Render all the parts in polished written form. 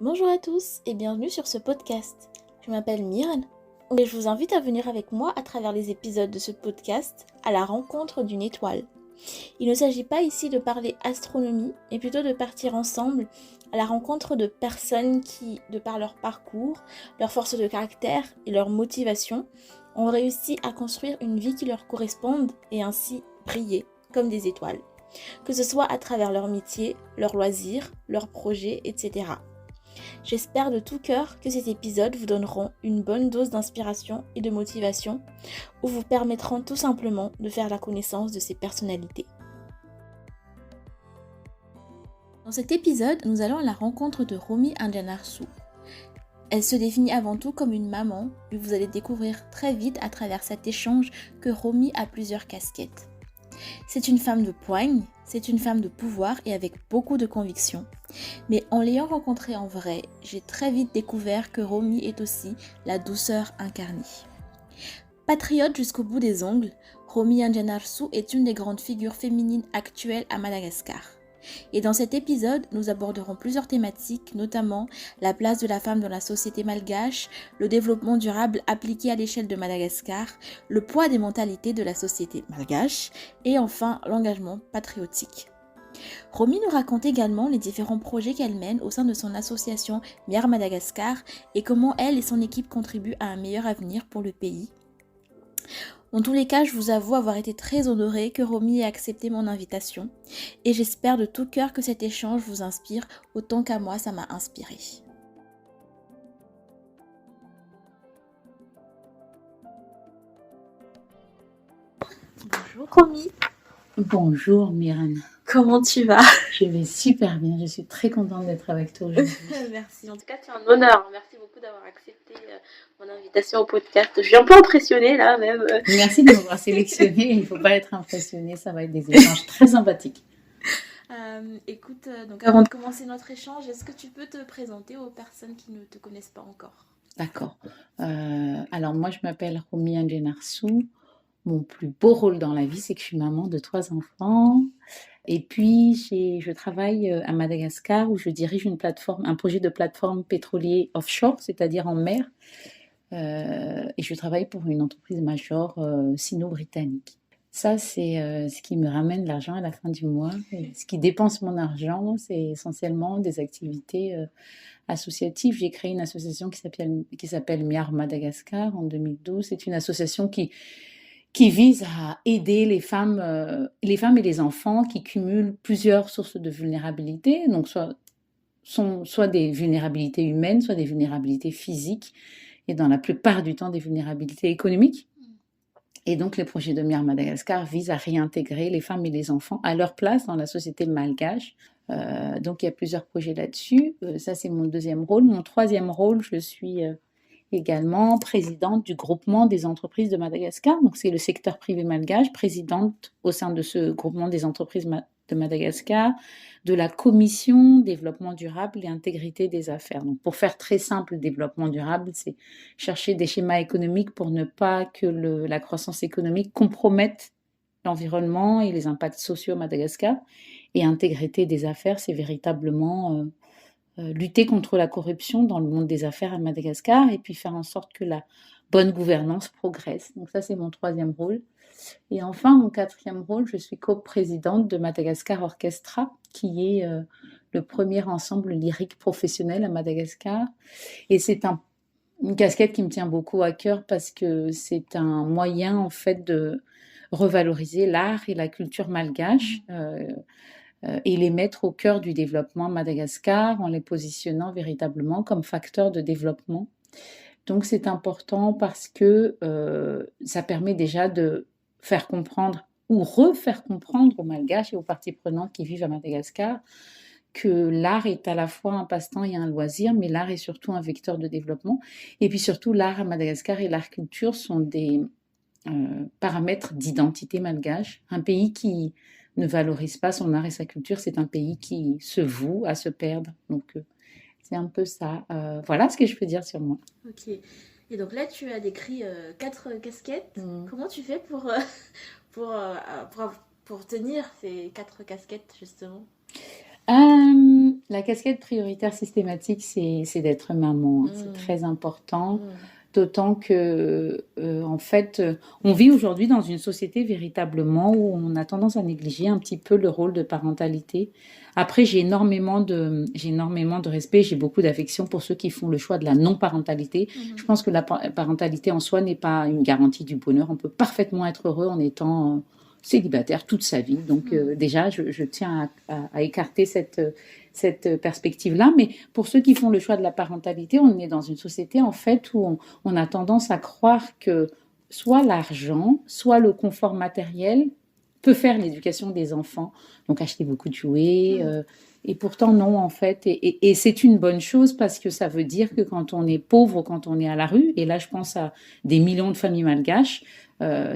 Bonjour à tous et bienvenue sur ce podcast. Je m'appelle Myrne et je vous invite à venir avec moi à travers les épisodes de ce podcast à la rencontre d'une étoile. Il ne s'agit pas ici de parler astronomie, mais plutôt de partir ensemble à la rencontre de personnes qui, de par leur parcours, leur force de caractère et leur motivation, ont réussi à construire une vie qui leur corresponde et ainsi briller comme des étoiles. Que ce soit à travers leur métier, leurs loisirs, leurs projets, etc. J'espère de tout cœur que ces épisodes vous donneront une bonne dose d'inspiration et de motivation ou vous permettront tout simplement de faire la connaissance de ces personnalités. Dans cet épisode, nous allons à la rencontre de Romy Anjanarsu. Elle se définit avant tout comme une maman, et vous allez découvrir très vite à travers cet échange que Romy a plusieurs casquettes. C'est une femme de poigne, c'est une femme de pouvoir et avec beaucoup de conviction. Mais en l'ayant rencontrée en vrai, j'ai très vite découvert que Romy est aussi la douceur incarnée. Patriote jusqu'au bout des ongles, Romy Anjanarsu est une des grandes figures féminines actuelles à Madagascar. Et dans cet épisode, nous aborderons plusieurs thématiques, notamment la place de la femme dans la société malgache, le développement durable appliqué à l'échelle de Madagascar, le poids des mentalités de la société malgache et enfin l'engagement patriotique. Romy nous raconte également les différents projets qu'elle mène au sein de son association Miar Madagascar et comment elle et son équipe contribuent à un meilleur avenir pour le pays. En tous les cas, je vous avoue avoir été très honorée que Romy ait accepté mon invitation et j'espère de tout cœur que cet échange vous inspire autant qu'à moi ça m'a inspiré. Bonjour Romy. Bonjour Myrne. Comment tu vas? Je vais super bien, je suis très contente d'être avec toi aujourd'hui. Merci, en tout cas c'est un honneur. Merci beaucoup d'avoir accepté mon invitation au podcast. Je suis un peu impressionnée là même. Merci de m'avoir sélectionnée, il ne faut pas être impressionné, ça va être des échanges très sympathiques. Écoute, donc avant de commencer notre échange, est-ce que tu peux te présenter aux personnes qui ne te connaissent pas encore? D'accord. Alors moi je m'appelle Romy Anjanarsu. Mon plus beau rôle dans la vie, c'est que je suis maman de 3 enfants. Et puis, je travaille à Madagascar où je dirige un projet de plateforme pétrolier offshore, c'est-à-dire en mer. Et je travaille pour une entreprise major sino-britannique. Ça, c'est ce qui me ramène l'argent à la fin du mois. Et ce qui dépense mon argent, c'est essentiellement des activités associatives. J'ai créé une association qui s'appelle Miar Madagascar en 2012. C'est une association qui vise à aider les femmes et les enfants qui cumulent plusieurs sources de vulnérabilité, donc soit des vulnérabilités humaines, soit des vulnérabilités physiques, et dans la plupart du temps des vulnérabilités économiques. Et donc les projets de Miar Madagascar visent à réintégrer les femmes et les enfants à leur place dans la société malgache. Donc il y a plusieurs projets là-dessus. Ça c'est mon deuxième rôle. Mon troisième rôle, je suis également présidente du groupement des entreprises de Madagascar. Donc c'est le secteur privé malgache, présidente au sein de ce groupement des entreprises de Madagascar, de la commission développement durable et intégrité des affaires. Donc pour faire très simple, développement durable, c'est chercher des schémas économiques pour ne pas que la croissance économique compromette l'environnement et les impacts sociaux à Madagascar. Et intégrité des affaires, c'est véritablement lutter contre la corruption dans le monde des affaires à Madagascar et puis faire en sorte que la bonne gouvernance progresse. Donc ça, c'est mon troisième rôle. Et enfin, mon quatrième rôle, je suis coprésidente de Madagascar Orchestra, qui est le premier ensemble lyrique professionnel à Madagascar. Et c'est une casquette qui me tient beaucoup à cœur parce que c'est un moyen, en fait, de revaloriser l'art et la culture malgache et les mettre au cœur du développement à Madagascar en les positionnant véritablement comme facteurs de développement. Donc c'est important parce que ça permet déjà de faire comprendre ou refaire comprendre aux Malgaches et aux parties prenantes qui vivent à Madagascar que l'art est à la fois un passe-temps et un loisir, mais l'art est surtout un vecteur de développement. Et puis surtout, l'art à Madagascar et l'art culture sont des paramètres d'identité malgache. Un pays qui ne valorise pas son art et sa culture, c'est un pays qui se voue à se perdre. Donc, c'est un peu ça. Voilà ce que je peux dire sur moi. Ok. Et donc là, tu as décrit 4 casquettes. Comment tu fais pour tenir ces 4 casquettes, justement? La casquette prioritaire systématique, c'est d'être maman. C'est très important. D'autant que, en fait, on vit aujourd'hui dans une société véritablement où on a tendance à négliger un petit peu le rôle de parentalité. Après, j'ai énormément de respect, j'ai beaucoup d'affection pour ceux qui font le choix de la non-parentalité. Je pense que la parentalité en soi n'est pas une garantie du bonheur. On peut parfaitement être heureux en étant célibataire toute sa vie. Donc déjà, je tiens à écarter cette perspective-là. Mais pour ceux qui font le choix de la parentalité, on est dans une société en fait où on a tendance à croire que soit l'argent, soit le confort matériel peut faire l'éducation des enfants. Donc acheter beaucoup de jouets. Et pourtant non en fait. Et c'est une bonne chose parce que ça veut dire que quand on est pauvre, quand on est à la rue, et là je pense à des millions de familles malgaches,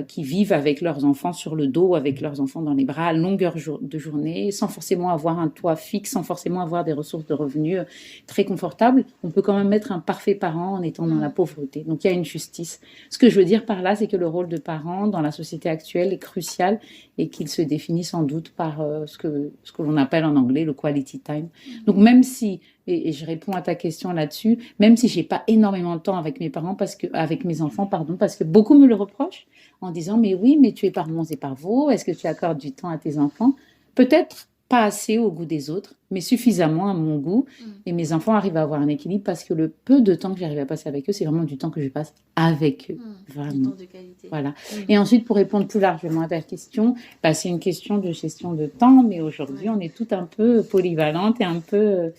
qui vivent avec leurs enfants sur le dos, avec leurs enfants dans les bras, à longueur de journée, sans forcément avoir un toit fixe, sans forcément avoir des ressources de revenus très confortables. On peut quand même être un parfait parent en étant dans la pauvreté. Donc il y a une justice. Ce que je veux dire par là, c'est que le rôle de parent dans la société actuelle est crucial et qu'il se définit sans doute par ce que l'on appelle en anglais le quality time. Donc même si, et je réponds à ta question là-dessus, même si j'ai pas énormément de temps avec mes enfants, parce que beaucoup me le reprochent en disant mais oui, mais tu es par bons et par vos, est-ce que tu accordes du temps à tes enfants? Peut-être pas assez au goût des autres, mais suffisamment à mon goût. Et mes enfants arrivent à avoir un équilibre parce que le peu de temps que j'arrive à passer avec eux, c'est vraiment du temps que je passe avec eux. Vraiment. Du temps de qualité. Voilà. Et ensuite, pour répondre plus largement à ta question, c'est une question de gestion de temps, mais aujourd'hui, on est tout un peu polyvalente et un peu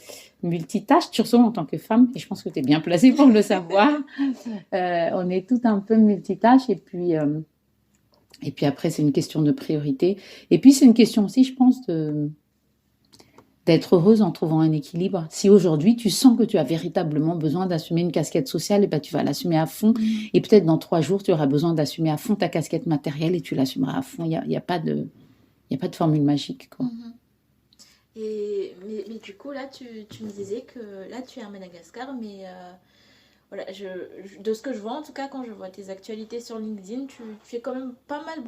multitâche, surtout en tant que femme, et je pense que tu es bien placée pour le savoir. On est tout un peu multitâche, et puis après, c'est une question de priorité. Et puis, c'est une question aussi, je pense, d'être heureuse en trouvant un équilibre. Si aujourd'hui, tu sens que tu as véritablement besoin d'assumer une casquette sociale, et tu vas l'assumer à fond. Et peut-être dans 3 jours, tu auras besoin d'assumer à fond ta casquette matérielle et tu l'assumeras à fond. Il n'y a pas de formule magique, quoi. Mais du coup, là, tu me disais que là, tu es à Madagascar, mais voilà, de ce que je vois, en tout cas, quand je vois tes actualités sur LinkedIn, tu fais quand même pas mal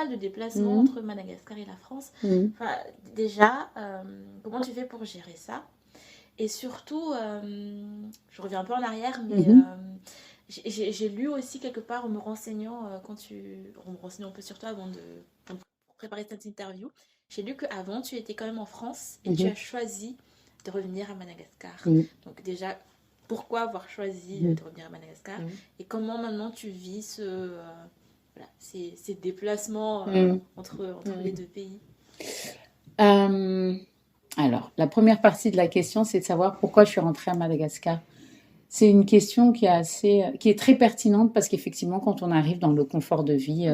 de déplacements entre Madagascar et la France. Enfin, déjà, comment tu fais pour gérer ça? Et surtout, je reviens un peu en arrière, mais j'ai lu aussi quelque part en me renseignant, en me renseignant un peu sur toi pour préparer cette interview, j'ai lu qu'avant, tu étais quand même en France et tu as choisi de revenir à Madagascar. Donc déjà, pourquoi avoir choisi de revenir à Madagascar et comment maintenant tu vis ces déplacements entre les deux pays? Alors, la première partie de la question, c'est de savoir pourquoi je suis rentrée à Madagascar. C'est une question qui est très pertinente parce qu'effectivement, quand on arrive dans le confort de vie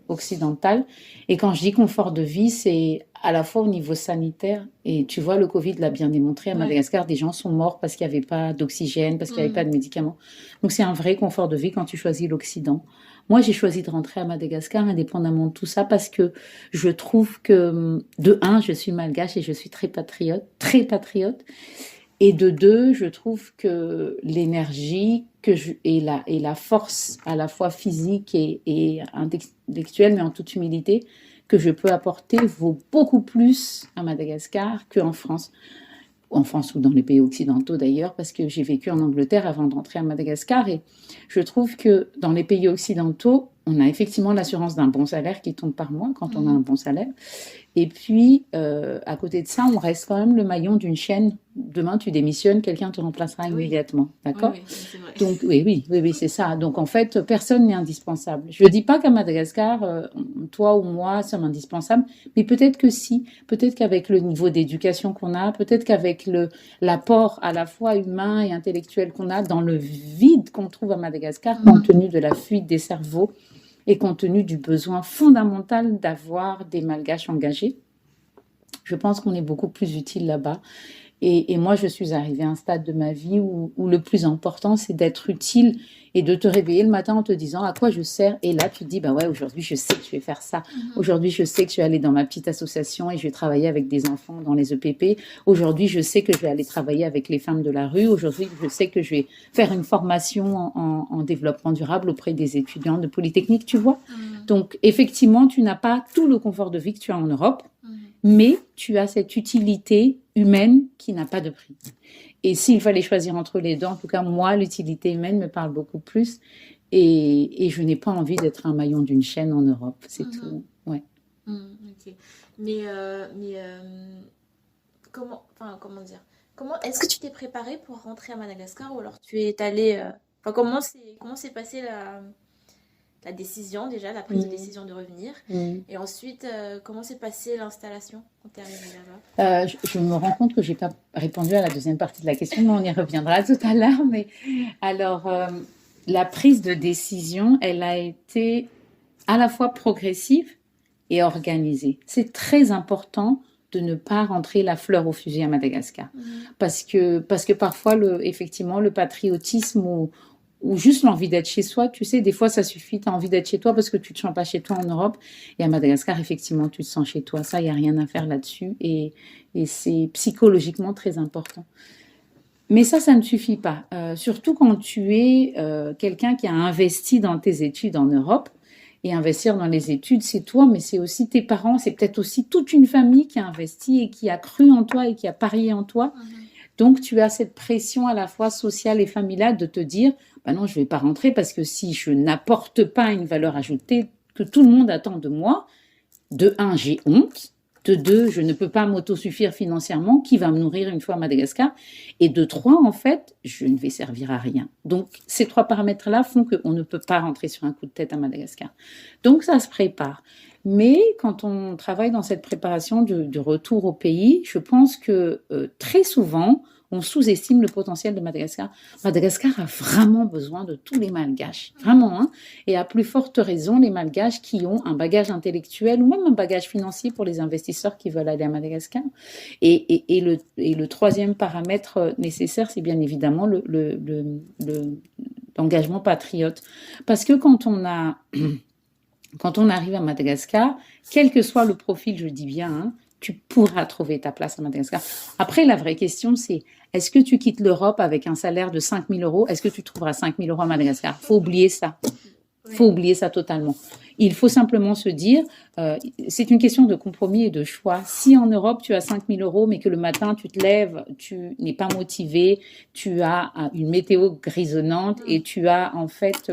occidental, et quand je dis confort de vie, c'est à la fois au niveau sanitaire, et tu vois, le Covid l'a bien démontré, à Madagascar, des gens sont morts parce qu'il n'y avait pas d'oxygène, parce qu'il n'y avait pas de médicaments. Donc c'est un vrai confort de vie quand tu choisis l'Occident. Moi, j'ai choisi de rentrer à Madagascar indépendamment de tout ça parce que je trouve que, de un, je suis malgache et je suis très patriote. Et de 2, je trouve que l'énergie et la force à la fois physique et intellectuelle, mais en toute humilité, que je peux apporter vaut beaucoup plus à Madagascar qu'en France. En France ou dans les pays occidentaux d'ailleurs, parce que j'ai vécu en Angleterre avant d'entrer à Madagascar. Et je trouve que dans les pays occidentaux, on a effectivement l'assurance d'un bon salaire qui tombe par mois quand on a un bon salaire. Et puis, à côté de ça, on reste quand même le maillon d'une chaîne. Demain, tu démissionnes, quelqu'un te remplacera immédiatement. D'accord ? Oui, c'est vrai. Donc, oui, c'est ça. Donc, en fait, personne n'est indispensable. Je ne dis pas qu'à Madagascar, toi ou moi sommes indispensables, mais peut-être que si. Peut-être qu'avec le niveau d'éducation qu'on a, peut-être qu'avec l'apport à la fois humain et intellectuel qu'on a dans le vide qu'on trouve à Madagascar, compte tenu de la fuite des cerveaux, et compte tenu du besoin fondamental d'avoir des malgaches engagés, je pense qu'on est beaucoup plus utile là-bas. Et moi, je suis arrivée à un stade de ma vie où le plus important, c'est d'être utile et de te réveiller le matin en te disant à quoi je sers. Et là, tu te dis, aujourd'hui, je sais que je vais faire ça. Aujourd'hui, je sais que je vais aller dans ma petite association et je vais travailler avec des enfants dans les EPP. Aujourd'hui, je sais que je vais aller travailler avec les femmes de la rue. Aujourd'hui, je sais que je vais faire une formation en développement durable auprès des étudiants de Polytechnique, tu vois. Donc, effectivement, tu n'as pas tout le confort de vie que tu as en Europe, mais tu as cette utilité humaine qui n'a pas de prix. Et s'il fallait choisir entre les deux, en tout cas, moi, l'utilité humaine me parle beaucoup plus. Et je n'ai pas envie d'être un maillon d'une chaîne en Europe, c'est tout. Ouais. Ok. Mais comment dire? Est-ce que tu t'es préparé pour rentrer à Madagascar ou alors tu es allé. Comment s'est passée la décision déjà, la prise de décision de revenir? Et ensuite, comment s'est passée l'installation quand tu es arrivé là-bas? Je me rends compte que je n'ai pas répondu à la deuxième partie de la question, mais on y reviendra tout à l'heure. Mais alors, la prise de décision, elle a été à la fois progressive et organisée. C'est très important de ne pas rentrer la fleur au fusil à Madagascar. Parce que parfois, effectivement, le patriotisme ou juste l'envie d'être chez soi, tu sais, des fois ça suffit, tu as envie d'être chez toi parce que tu ne te sens pas chez toi en Europe. Et à Madagascar, effectivement, tu te sens chez toi. Ça, il n'y a rien à faire là-dessus. Et c'est psychologiquement très important. Mais ça ne suffit pas. Surtout quand tu es quelqu'un qui a investi dans tes études en Europe. Et investir dans les études, c'est toi, mais c'est aussi tes parents, c'est peut-être aussi toute une famille qui a investi et qui a cru en toi et qui a parié en toi. Donc, tu as cette pression à la fois sociale et familiale de te dire, bah non, je ne vais pas rentrer parce que si je n'apporte pas une valeur ajoutée que tout le monde attend de moi, de un, j'ai honte. De deux, je ne peux pas m'autosuffire financièrement. Qui va me nourrir une fois à Madagascar? Et de trois, en fait, je ne vais servir à rien. Donc, ces trois paramètres-là font qu'on ne peut pas rentrer sur un coup de tête à Madagascar. Donc, ça se prépare. Mais quand on travaille dans cette préparation de retour au pays, je pense que très souvent, on sous-estime le potentiel de Madagascar. Madagascar a vraiment besoin de tous les Malgaches, vraiment, hein, et à plus forte raison les Malgaches qui ont un bagage intellectuel ou même un bagage financier pour les investisseurs qui veulent aller à Madagascar. Et le troisième paramètre nécessaire, c'est bien évidemment l'engagement patriote. Parce que quand on arrive à Madagascar, quel que soit le profil, je dis bien, hein, tu pourras trouver ta place à Madagascar. Après, la vraie question, c'est est-ce que tu quittes l'Europe avec un salaire de 5 000 €? Est-ce que tu trouveras 5 000 € à Madagascar? Il faut oublier ça. Il faut oublier ça totalement. Il faut simplement se dire, c'est une question de compromis et de choix. Si en Europe, tu as 5 000 € mais que le matin, tu te lèves, tu n'es pas motivé, tu as une météo grisonnante et tu as en fait...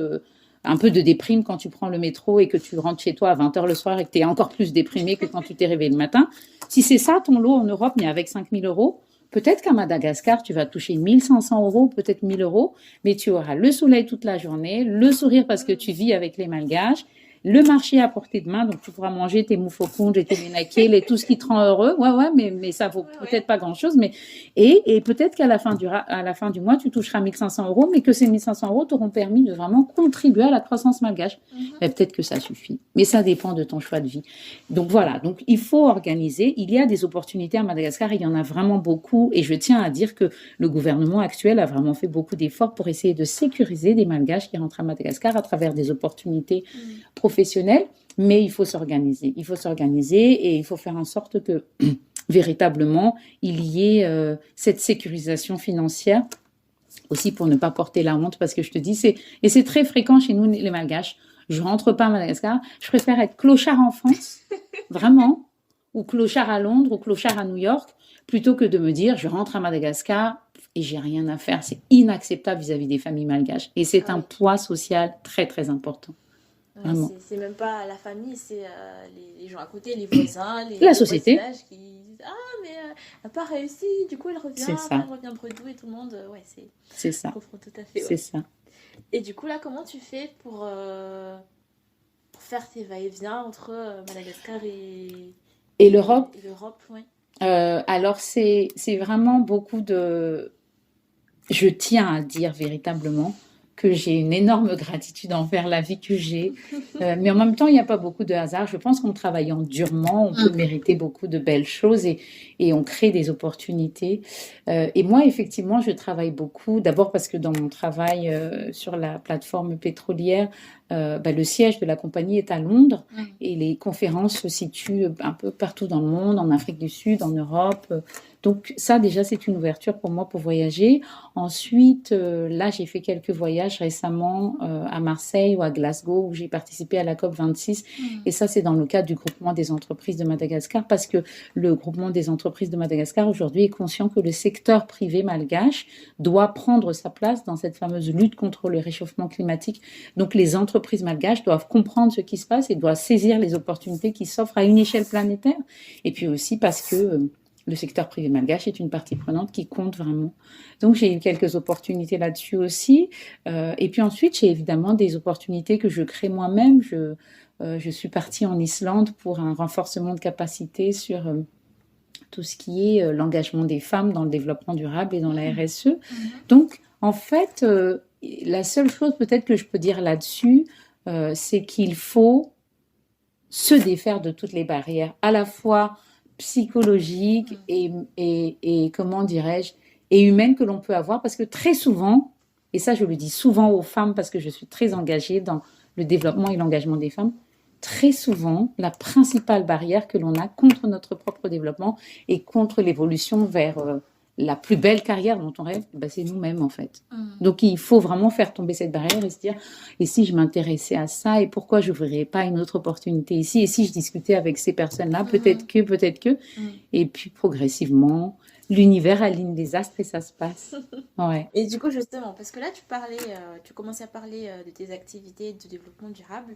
un peu de déprime quand tu prends le métro et que tu rentres chez toi à 20 h le soir et que tu es encore plus déprimé que quand tu t'es réveillé le matin. Si c'est ça ton lot en Europe, mais avec 5 000 €, peut-être qu'à Madagascar, tu vas toucher 1 500 €, peut-être 1 000 €, mais tu auras le soleil toute la journée, le sourire parce que tu vis avec les Malgaches, le marché à portée de main, donc tu pourras manger tes moufokung et tes menakil et tout ce qui te rend heureux. Ouais, mais ça vaut peut-être pas grand-chose. Mais et peut-être qu'à la fin du mois, tu toucheras 1 500 €, mais que ces 1 500 € t'auront permis de vraiment contribuer à la croissance malgache. Mais peut-être que ça suffit. Mais ça dépend de ton choix de vie. Donc voilà, donc il faut organiser. Il y a des opportunités à Madagascar, il y en a vraiment beaucoup. Et je tiens à dire que le gouvernement actuel a vraiment fait beaucoup d'efforts pour essayer de sécuriser des malgaches qui rentrent à Madagascar à travers des opportunités professionnel, mais il faut s'organiser. Il faut s'organiser et il faut faire en sorte que véritablement il y ait cette sécurisation financière aussi pour ne pas porter la honte parce que je te dis, et c'est très fréquent chez nous les Malgaches. Je rentre pas à Madagascar, je préfère être clochard en France, vraiment, ou clochard à Londres ou clochard à New York, plutôt que de me dire je rentre à Madagascar et j'ai rien à faire. C'est inacceptable vis-à-vis des familles malgaches et c'est un poids social très très important. Ouais, c'est même pas la famille, c'est les gens à côté, les voisins, la société qui disent ah mais elle n'a pas réussi, du coup elle revient, elle revient bredou et tout le monde, c'est ça. Je comprends tout à fait. C'est ça. Et du coup là, comment tu fais pour faire tes va-et-vient entre Madagascar et l'Europe? Oui. Alors c'est vraiment beaucoup de... Je tiens à dire véritablement que j'ai une énorme gratitude envers la vie que j'ai. Mais en même temps, il n'y a pas beaucoup de hasard. Je pense qu'en travaillant durement, on peut mériter beaucoup de belles choses et on crée des opportunités. Et moi, effectivement, je travaille beaucoup. D'abord parce que dans mon travail sur la plateforme pétrolière, le siège de la compagnie est à Londres et les conférences se situent un peu partout dans le monde, en Afrique du Sud, en Europe, Donc ça, déjà, c'est une ouverture pour moi pour voyager. Ensuite, là, j'ai fait quelques voyages récemment à Marseille ou à Glasgow, où j'ai participé à la COP26. Et ça, c'est dans le cadre du groupement des entreprises de Madagascar, parce que le groupement des entreprises de Madagascar, aujourd'hui, est conscient que le secteur privé malgache doit prendre sa place dans cette fameuse lutte contre le réchauffement climatique. Donc, les entreprises malgaches doivent comprendre ce qui se passe et doivent saisir les opportunités qui s'offrent à une échelle planétaire. Et puis aussi parce que le secteur privé malgache est une partie prenante qui compte vraiment. Donc, j'ai eu quelques opportunités là-dessus aussi. Et puis ensuite, j'ai évidemment des opportunités que je crée moi-même. Je suis partie en Islande pour un renforcement de capacité sur tout ce qui est l'engagement des femmes dans le développement durable et dans la RSE. Donc, en fait, la seule chose peut-être que je peux dire là-dessus, c'est qu'il faut se défaire de toutes les barrières, à la fois psychologiques et comment dirais-je, et humaines que l'on peut avoir, parce que très souvent, et ça je le dis souvent aux femmes parce que je suis très engagée dans le développement et l'engagement des femmes, très souvent, la principale barrière que l'on a contre notre propre développement et contre l'évolution vers la plus belle carrière dont on rêve, c'est nous-mêmes en fait. Donc il faut vraiment faire tomber cette barrière et se dire, et si je m'intéressais à ça, et pourquoi je n'ouvrirais pas une autre opportunité ici, et si je discutais avec ces personnes-là, peut-être que, et puis progressivement, l'univers aligne les astres et ça se passe. Ouais. Et du coup, justement, parce que là, tu commençais à parler de tes activités de développement durable.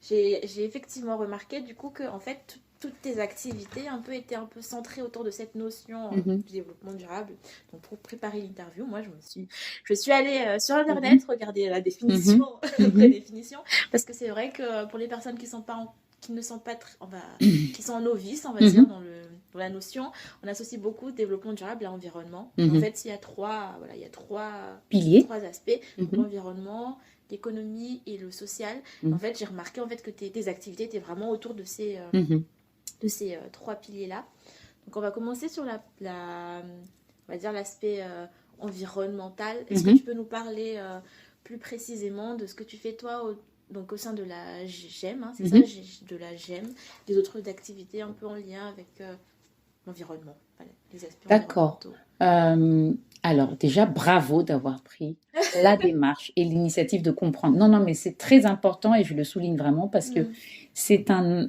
J'ai effectivement remarqué du coup que en fait, toutes tes activités étaient un peu centrées autour de cette notion du développement durable. Donc, pour préparer l'interview, moi, je suis allée sur Internet regarder la définition, la définition, parce que c'est vrai que pour les personnes qui ne sont pas qui sont novices, on va dire, dans la notion, on associe beaucoup développement durable à environnement. En fait, il y a trois piliers, trois aspects, l'environnement, l'économie et le social. En fait, j'ai remarqué que tes activités étaient vraiment autour de ces trois piliers-là. Donc, on va commencer sur on va dire l'aspect environnemental. Est-ce que tu peux nous parler plus précisément de ce que tu fais toi donc au sein de la GEM, c'est ça, de la GEM, des autres activités un peu en lien avec l'environnement, les aspects environnementaux. D'accord. Alors déjà, bravo d'avoir pris la démarche et l'initiative de comprendre. Non, mais c'est très important et je le souligne vraiment parce que c'est un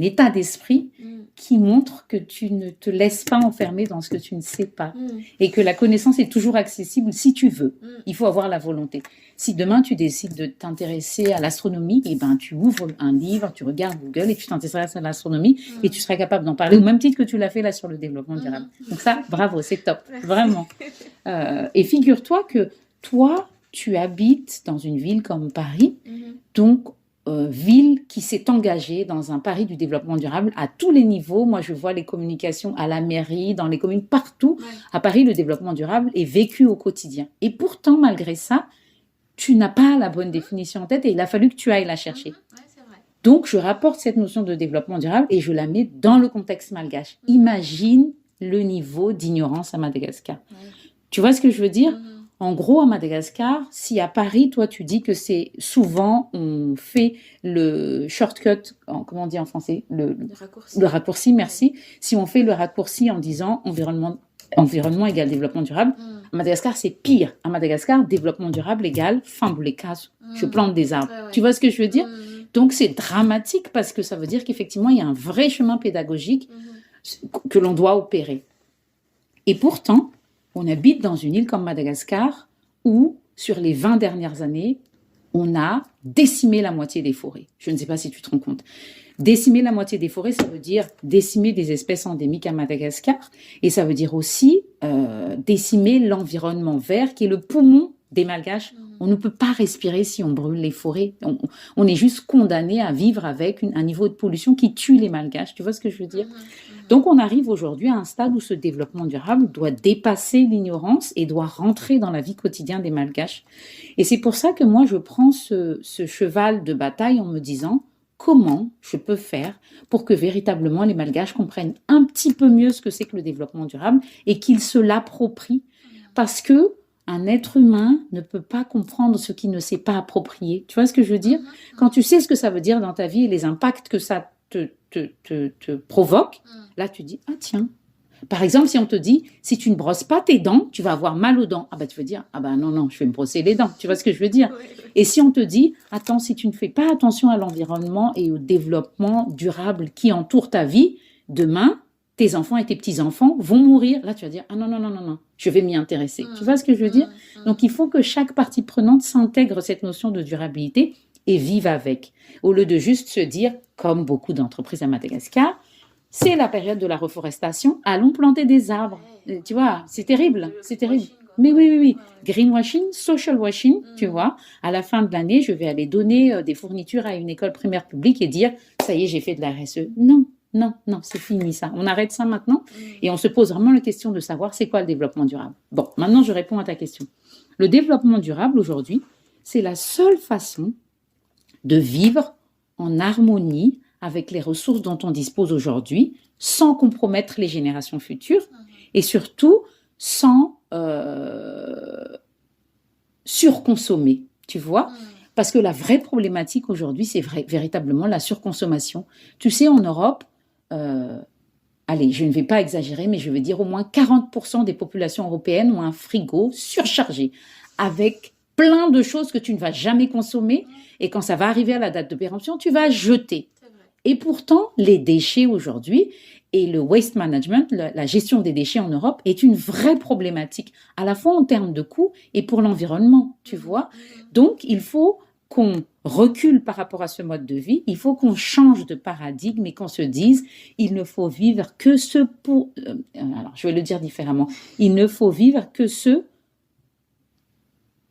état d'esprit qui montre que tu ne te laisses pas enfermer dans ce que tu ne sais pas et que la connaissance est toujours accessible si tu veux. Il faut avoir la volonté. Si demain tu décides de t'intéresser à l'astronomie, tu ouvres un livre, tu regardes Google et tu t'intéresses à l'astronomie et tu seras capable d'en parler au même titre que tu l'as fait là sur le développement durable. Donc ça, bravo, c'est top, vraiment. Et figure-toi que toi, tu habites dans une ville comme Paris, donc ville qui s'est engagée dans un pari du développement durable à tous les niveaux. Moi, je vois les communications à la mairie, dans les communes, partout. À Paris, le développement durable est vécu au quotidien. Et pourtant, malgré ça, tu n'as pas la bonne définition en tête et il a fallu que tu ailles la chercher. C'est vrai. Donc, je rapporte cette notion de développement durable et je la mets dans le contexte malgache. Imagine le niveau d'ignorance à Madagascar. Tu vois ce que je veux dire ? En gros, à Madagascar, si à Paris, toi, tu dis que c'est souvent, on fait le shortcut, comment on dit en français ? Le raccourci, merci. Si on fait le raccourci en disant environnement égale développement durable, à Madagascar, c'est pire. À Madagascar, développement durable égale famboulekazo. Je plante des arbres. Tu vois ce que je veux dire ? Donc, c'est dramatique parce que ça veut dire qu'effectivement, il y a un vrai chemin pédagogique que l'on doit opérer. Et pourtant, on habite dans une île comme Madagascar où, sur les 20 dernières années, on a décimé la moitié des forêts. Je ne sais pas si tu te rends compte. Décimer la moitié des forêts, ça veut dire décimer des espèces endémiques à Madagascar et ça veut dire aussi décimer l'environnement vert qui est le poumon des Malgaches. On ne peut pas respirer si on brûle les forêts. On est juste condamné à vivre avec un niveau de pollution qui tue les Malgaches. Tu vois ce que je veux dire ? Donc, on arrive aujourd'hui à un stade où ce développement durable doit dépasser l'ignorance et doit rentrer dans la vie quotidienne des Malgaches. Et c'est pour ça que moi, je prends ce cheval de bataille en me disant comment je peux faire pour que véritablement les Malgaches comprennent un petit peu mieux ce que c'est que le développement durable et qu'ils se l'approprient. Parce que un être humain ne peut pas comprendre ce qu'il ne s'est pas approprié. Tu vois ce que je veux dire ? Quand tu sais ce que ça veut dire dans ta vie et les impacts que ça te provoque, là tu dis, ah tiens, Par exemple, si on te dit, si tu ne brosses pas tes dents, tu vas avoir mal aux dents. Ah bah tu vas dire, ah bah non, non, je vais me brosser les dents. Tu vois ce que je veux dire? Et si on te dit, attends, si tu ne fais pas attention à l'environnement et au développement durable qui entoure ta vie, demain, tes enfants et tes petits-enfants vont mourir. Là, tu vas dire, ah non, non, non, non, non, je vais m'y intéresser. Tu vois ce que je veux dire? Donc, il faut que chaque partie prenante s'intègre cette notion de durabilité et vive avec, au lieu de juste se dire, comme beaucoup d'entreprises à Madagascar, c'est la période de la reforestation, allons planter des arbres. Tu vois, c'est terrible, c'est terrible. Mais oui, oui, oui. Greenwashing, social washing, tu vois. À la fin de l'année, je vais aller donner des fournitures à une école primaire publique et dire, ça y est, j'ai fait de la RSE. Non, non, non, c'est fini ça. On arrête ça maintenant et on se pose vraiment la question de savoir c'est quoi le développement durable. Bon, maintenant je réponds à ta question. Le développement durable aujourd'hui, c'est la seule façon de vivre en harmonie avec les ressources dont on dispose aujourd'hui, sans compromettre les générations futures et surtout sans surconsommer, tu vois. Parce que la vraie problématique aujourd'hui, c'est véritablement la surconsommation. Tu sais, en Europe, allez, je ne vais pas exagérer, mais je vais dire au moins 40% des populations européennes ont un frigo surchargé avec plein de choses que tu ne vas jamais consommer et quand ça va arriver à la date de péremption, tu vas jeter. Et pourtant, les déchets aujourd'hui et le waste management, la gestion des déchets en Europe est une vraie problématique, à la fois en termes de coûts et pour l'environnement, tu vois. Donc, il faut qu'on recule par rapport à ce mode de vie, il faut qu'on change de paradigme et qu'on se dise, il ne faut vivre que ce pour... alors, je vais le dire différemment. Il ne faut vivre que ce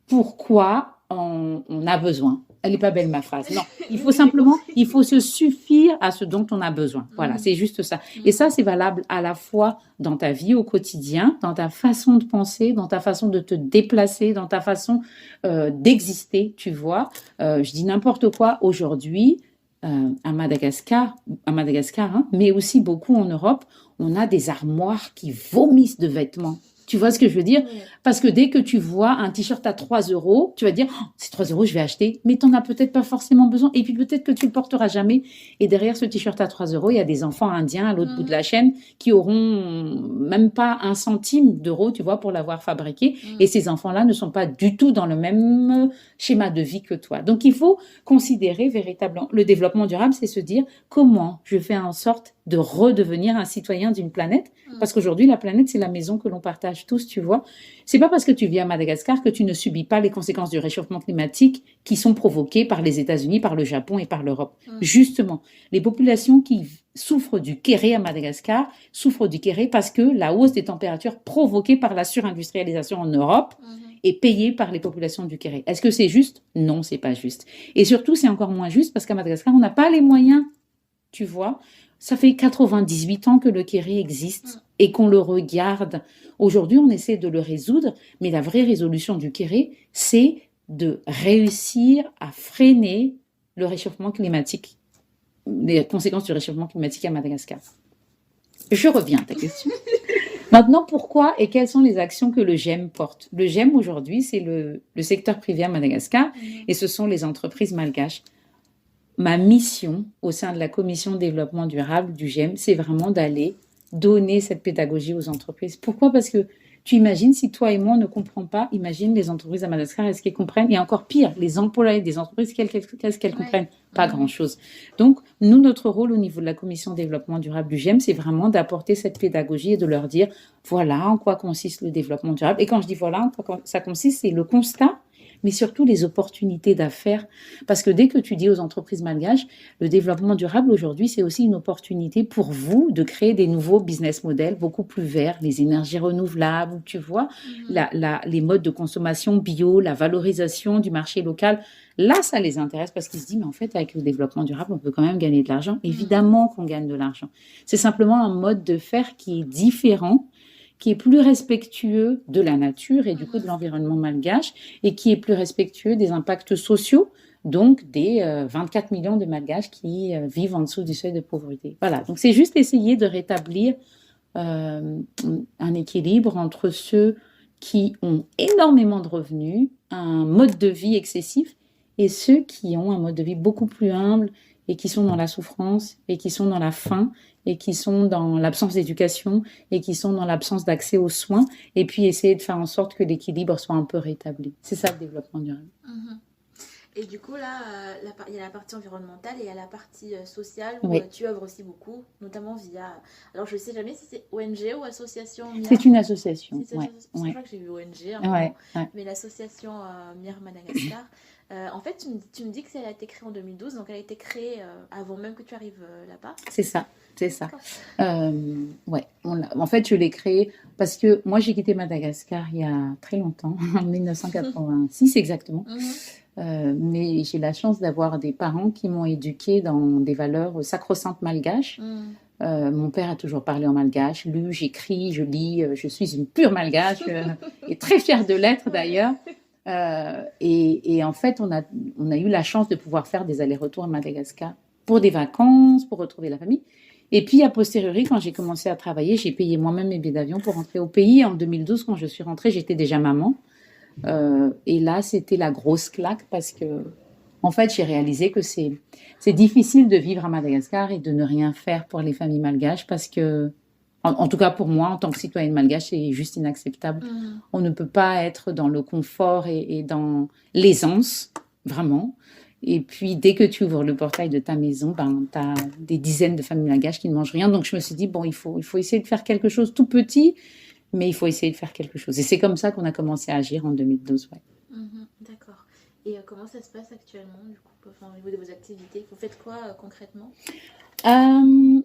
pourquoi on a besoin. Elle n'est pas belle ma phrase. Non, il faut simplement, il faut se suffire à ce dont on a besoin. Voilà, c'est juste ça. Et ça, c'est valable à la fois dans ta vie au quotidien, dans ta façon de penser, dans ta façon de te déplacer, dans ta façon d'exister, tu vois. Je dis n'importe quoi aujourd'hui à Madagascar, hein, mais aussi beaucoup en Europe, on a des armoires qui vomissent de vêtements. Tu vois ce que je veux dire? Parce que dès que tu vois un t-shirt à 3 euros, tu vas dire, oh, c'est 3 euros, je vais acheter. Mais tu n'en as peut-être pas forcément besoin. Et puis peut-être que tu le porteras jamais. Et derrière ce t-shirt à 3 euros, il y a des enfants indiens à l'autre bout de la chaîne qui auront même pas 1 centime d'euro, tu vois, pour l'avoir fabriqué. Et ces enfants-là ne sont pas du tout dans le même schéma de vie que toi. Donc il faut considérer véritablement le développement durable, c'est se dire comment je fais en sorte de redevenir un citoyen d'une planète. Parce qu'aujourd'hui, la planète, c'est la maison que l'on partage tous, tu vois. C'est pas parce que tu vis à Madagascar que tu ne subis pas les conséquences du réchauffement climatique qui sont provoquées par les États-Unis, par le Japon et par l'Europe. Justement, les populations qui souffrent du kéré à Madagascar souffrent du kéré parce que la hausse des températures provoquée par la surindustrialisation en Europe est payée par les populations du kéré. Est-ce que c'est juste? Non, c'est pas juste. Et surtout, c'est encore moins juste parce qu'à Madagascar, on n'a pas les moyens, tu vois. Ça fait 98 ans que le kéré existe et qu'on le regarde. Aujourd'hui, on essaie de le résoudre, mais la vraie résolution du kéré, c'est de réussir à freiner le réchauffement climatique, les conséquences du réchauffement climatique à Madagascar. Je reviens à ta question. Maintenant, pourquoi et quelles sont les actions que le GEM porte? Le GEM, aujourd'hui, c'est le secteur privé à Madagascar et ce sont les entreprises malgaches. Ma mission au sein de la commission développement durable du GEM, c'est vraiment d'aller donner cette pédagogie aux entreprises. Pourquoi? Parce que tu imagines, si toi et moi on ne comprend pas, imagine les entreprises à Madagascar, est-ce qu'elles comprennent? Et encore pire, les employés des entreprises, qu'est-ce qu'elles comprennent? Pas grand-chose. Donc, nous, notre rôle au niveau de la commission développement durable du GEM, c'est vraiment d'apporter cette pédagogie et de leur dire, voilà en quoi consiste le développement durable. Et quand je dis voilà en quoi ça consiste, c'est le constat, mais surtout les opportunités d'affaires. Parce que dès que tu dis aux entreprises malgaches, le développement durable aujourd'hui, c'est aussi une opportunité pour vous de créer des nouveaux business models beaucoup plus verts, les énergies renouvelables, tu vois, les modes de consommation bio, la valorisation du marché local. Là, ça les intéresse parce qu'ils se disent, mais en fait, avec le développement durable, on peut quand même gagner de l'argent. Évidemment qu'on gagne de l'argent. C'est simplement un mode de faire qui est différent, qui est plus respectueux de la nature et du coup de l'environnement malgache et qui est plus respectueux des impacts sociaux, donc des 24 millions de malgaches qui vivent en dessous du seuil de pauvreté. Voilà, donc c'est juste essayer de rétablir un équilibre entre ceux qui ont énormément de revenus, un mode de vie excessif et ceux qui ont un mode de vie beaucoup plus humble, et qui sont dans la souffrance, et qui sont dans la faim, et qui sont dans l'absence d'éducation, et qui sont dans l'absence d'accès aux soins, et puis essayer de faire en sorte que l'équilibre soit un peu rétabli. C'est ça le développement durable. Et du coup, là, il y a la partie environnementale et il y a la partie sociale où Oui. tu œuvres aussi beaucoup, notamment via. Alors, je ne sais jamais si c'est ONG ou association MIR. C'est une association. Je Ouais. crois que j'ai vu ONG, Ouais. mais l'association MIR Madagascar. En fait, tu me dis que elle a été créée en 2012, donc elle a été créée avant même que tu arrives là-bas. C'est ça. Ouais. En fait, je l'ai créée parce que moi, j'ai quitté Madagascar il y a très longtemps, en 1986 exactement. Mais j'ai la chance d'avoir des parents qui m'ont éduquée dans des valeurs sacro-saintes malgaches. Mon père a toujours parlé en malgache, lu, j'écris, je lis, je suis une pure malgache et très fière de l'être d'ailleurs. Et en fait, on a eu la chance de pouvoir faire des allers-retours à Madagascar pour des vacances, pour retrouver la famille. Et puis, a posteriori, quand j'ai commencé à travailler, j'ai payé moi-même mes billets d'avion pour rentrer au pays. En 2012, quand je suis rentrée, j'étais déjà maman. Et là, c'était la grosse claque parce que, en fait, j'ai réalisé que c'est difficile de vivre à Madagascar et de ne rien faire pour les familles malgaches parce que, en tout cas pour moi, en tant que citoyenne malgache, c'est juste inacceptable. On ne peut pas être dans le confort et dans l'aisance, vraiment. Et puis, dès que tu ouvres le portail de ta maison, tu as des dizaines de familles malgaches qui ne mangent rien. Donc, je me suis dit, bon, il faut essayer de faire quelque chose tout petit, mais il faut essayer de faire quelque chose. Et c'est comme ça qu'on a commencé à agir en 2012. Ouais. D'accord. Et comment ça se passe actuellement, du coup, au niveau de vos activités? Vous faites quoi concrètement?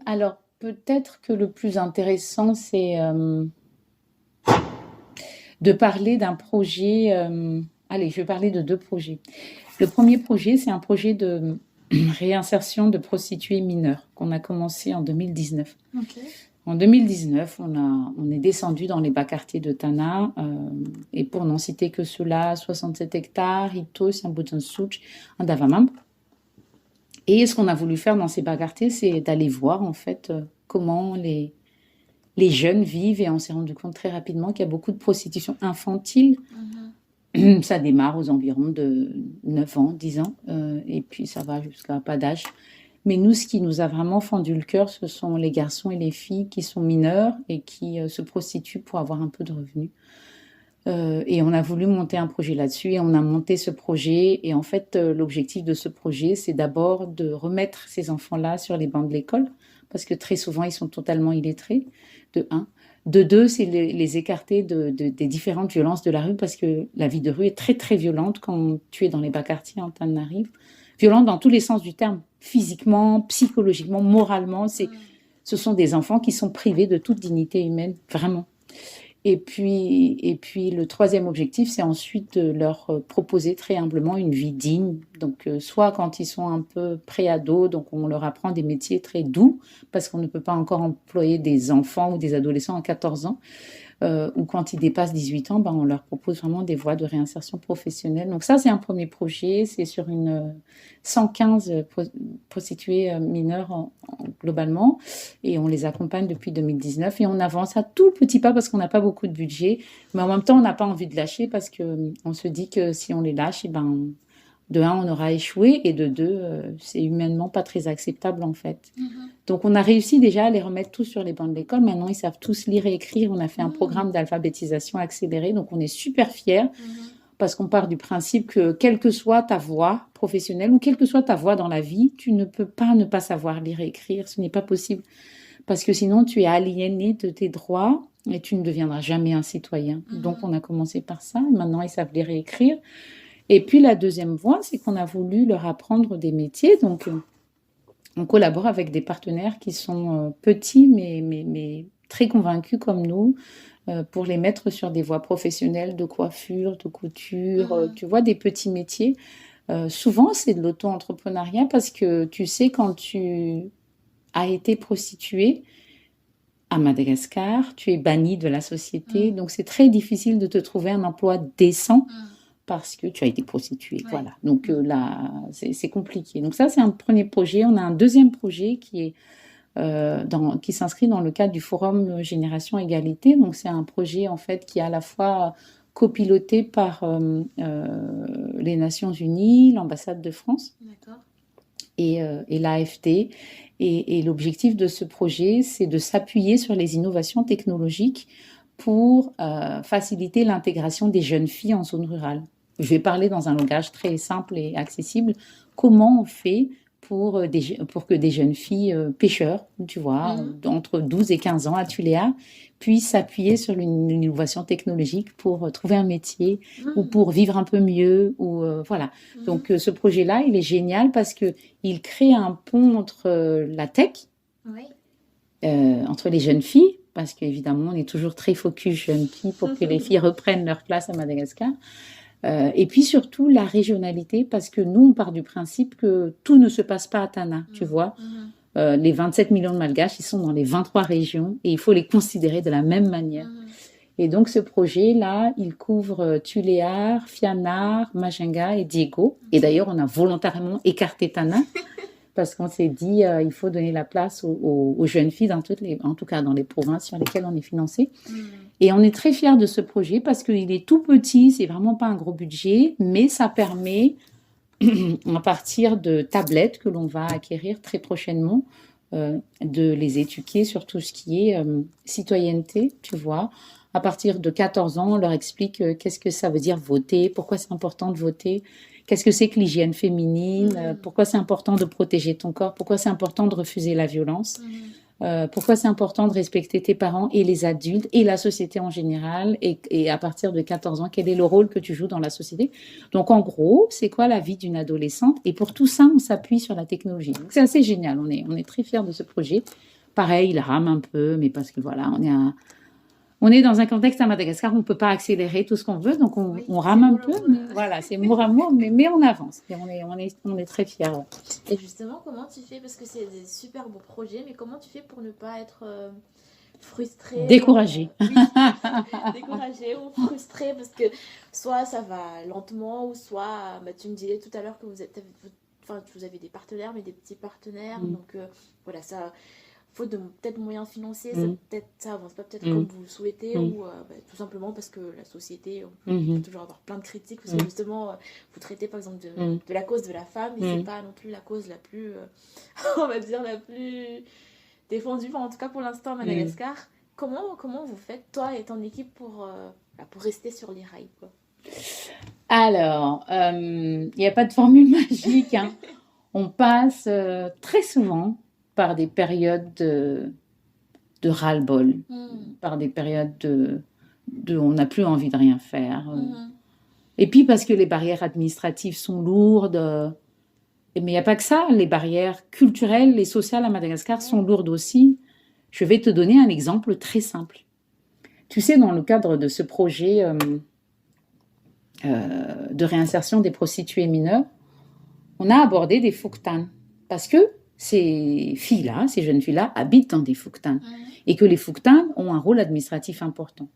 Alors, peut-être que le plus intéressant, c'est de parler d'un projet. Allez, je vais parler de 2 projets. Le premier projet, c'est un projet de réinsertion de prostituées mineures qu'on a commencé en 2019. Okay. En 2019, on est descendu dans les bas quartiers de Tana, et pour n'en citer que ceux-là, 67 hectares, Itos, Yambutansuch, Andavamam. Et ce qu'on a voulu faire dans ces bas quartiers, c'est d'aller voir en fait comment les jeunes vivent, et on s'est rendu compte très rapidement qu'il y a beaucoup de prostitution infantile. Ça démarre aux environs de 9 ans, 10 ans, et puis ça va jusqu'à pas d'âge. Mais nous, ce qui nous a vraiment fendu le cœur, ce sont les garçons et les filles qui sont mineurs et qui se prostituent pour avoir un peu de revenus. Et on a voulu monter un projet là-dessus, et on a monté ce projet. Et en fait, l'objectif de ce projet, c'est d'abord de remettre ces enfants-là sur les bancs de l'école, parce que très souvent, ils sont totalement illettrés, de 1. De 2, c'est les écarter des différentes violences de la rue, parce que la vie de rue est très, très violente quand tu es dans les bas quartiers en Tananarive. Violente dans tous les sens du terme, physiquement, psychologiquement, moralement. Ce sont des enfants qui sont privés de toute dignité humaine, vraiment. Et puis le troisième objectif, c'est ensuite de leur proposer très humblement une vie digne. Donc, soit quand ils sont un peu pré-ados, donc on leur apprend des métiers très doux, parce qu'on ne peut pas encore employer des enfants ou des adolescents à 14 ans, ou quand ils dépassent 18 ans, on leur propose vraiment des voies de réinsertion professionnelle. Donc ça, c'est un premier projet. C'est sur 115 prostituées mineures globalement, et on les accompagne depuis 2019, et on avance à tout petit pas parce qu'on n'a pas beaucoup de budget, mais en même temps, on n'a pas envie de lâcher parce qu'on se dit que si on les lâche, de 1, on aura échoué, et de 2, c'est humainement pas très acceptable en fait. Donc on a réussi déjà à les remettre tous sur les bancs de l'école. Maintenant, ils savent tous lire et écrire. On a fait un programme d'alphabétisation accéléré, donc on est super fiers, parce qu'on part du principe que quelle que soit ta voie professionnelle ou quelle que soit ta voie dans la vie, tu ne peux pas ne pas savoir lire et écrire. Ce n'est pas possible, parce que sinon tu es aliéné de tes droits et tu ne deviendras jamais un citoyen. Donc on a commencé par ça. Maintenant, ils savent lire et écrire. Et puis la deuxième voie, c'est qu'on a voulu leur apprendre des métiers. Donc on collabore avec des partenaires qui sont petits mais très convaincus comme nous, pour les mettre sur des voies professionnelles de coiffure, de couture, tu vois, des petits métiers. Souvent, c'est de l'auto-entrepreneuriat, parce que tu sais, quand tu as été prostituée à Madagascar, tu es bannie de la société, donc c'est très difficile de te trouver un emploi décent, parce que tu as été prostituée. Ouais. Voilà. Donc là, c'est compliqué. Donc ça, c'est un premier projet. On a un deuxième projet qui s'inscrit dans le cadre du Forum Génération Égalité. Donc c'est un projet en fait qui est à la fois copiloté par les Nations Unies, l'ambassade de France. D'accord. et l'AFD. Et l'objectif de ce projet, c'est de s'appuyer sur les innovations technologiques pour faciliter l'intégration des jeunes filles en zone rurale. Je vais parler dans un langage très simple et accessible. Comment on fait pour que des jeunes filles pêcheurs, tu vois, entre 12 et 15 ans à Tuléar, puissent s'appuyer sur une innovation technologique pour trouver un métier ou pour vivre un peu mieux. Voilà. Donc ce projet-là, il est génial parce qu'il crée un pont entre la tech, entre les jeunes filles, parce qu'évidemment, on est toujours très focus jeunes filles pour que les filles reprennent leur place à Madagascar. Et puis surtout la régionalité, parce que nous, on part du principe que tout ne se passe pas à Tana, tu vois. Les 27 millions de Malgaches, ils sont dans les 23 régions et il faut les considérer de la même manière. Et donc ce projet-là, il couvre Tuléar, Fianar, Majinga et Diego. Et d'ailleurs, on a volontairement écarté Tana parce qu'on s'est dit il faut donner la place aux jeunes filles en tout cas dans les provinces sur lesquelles on est financé. Et on est très fiers de ce projet parce qu'il est tout petit, c'est vraiment pas un gros budget, mais ça permet, à partir de tablettes que l'on va acquérir très prochainement, de les éduquer sur tout ce qui est citoyenneté, tu vois. À partir de 14 ans, on leur explique qu'est-ce que ça veut dire voter, pourquoi c'est important de voter, qu'est-ce que c'est que l'hygiène féminine, pourquoi c'est important de protéger ton corps, pourquoi c'est important de refuser la violence. Pourquoi c'est important de respecter tes parents et les adultes et la société en général et à partir de 14 ans, quel est le rôle que tu joues dans la société. Donc en gros, c'est quoi la vie d'une adolescente et pour tout ça, on s'appuie sur la technologie. Donc c'est assez génial, on est très fiers de ce projet. Pareil, il rame un peu, mais parce que voilà, on est dans un contexte à Madagascar où on ne peut pas accélérer tout ce qu'on veut, donc on rame un peu, mais voilà, c'est mot à mot, mais on avance et on est très fiers. Et justement, comment tu fais, parce que c'est des super beaux projets, mais comment tu fais pour ne pas être frustré, découragé, découragé ou frustré, parce que soit ça va lentement, ou soit tu me disais tout à l'heure que vous avez des partenaires, mais des petits partenaires, donc voilà, ça... faute de peut-être moyens financiers, ça avance pas peut-être comme vous le souhaitez, ou tout simplement parce que la société, on peut toujours avoir plein de critiques, parce que justement, vous traitez par exemple de la cause de la femme, et c'est pas non plus la cause la plus, on va dire, la plus défendue, en tout cas pour l'instant à Madagascar. Comment vous faites, toi et ton équipe, pour rester sur les rails, quoi? Alors, il n'y a pas de formule magique, hein. On passe très souvent par des périodes de ras-le-bol, par des périodes de on n'a plus envie de rien faire. Et puis parce que les barrières administratives sont lourdes. Mais il n'y a pas que ça, les barrières culturelles et sociales à Madagascar sont lourdes aussi. Je vais te donner un exemple très simple. Tu sais, dans le cadre de ce projet de réinsertion des prostituées mineures, on a abordé des fouktanes parce que ces filles-là, ces jeunes filles-là, habitent dans des fouktanes et que les fouktanes ont un rôle administratif important.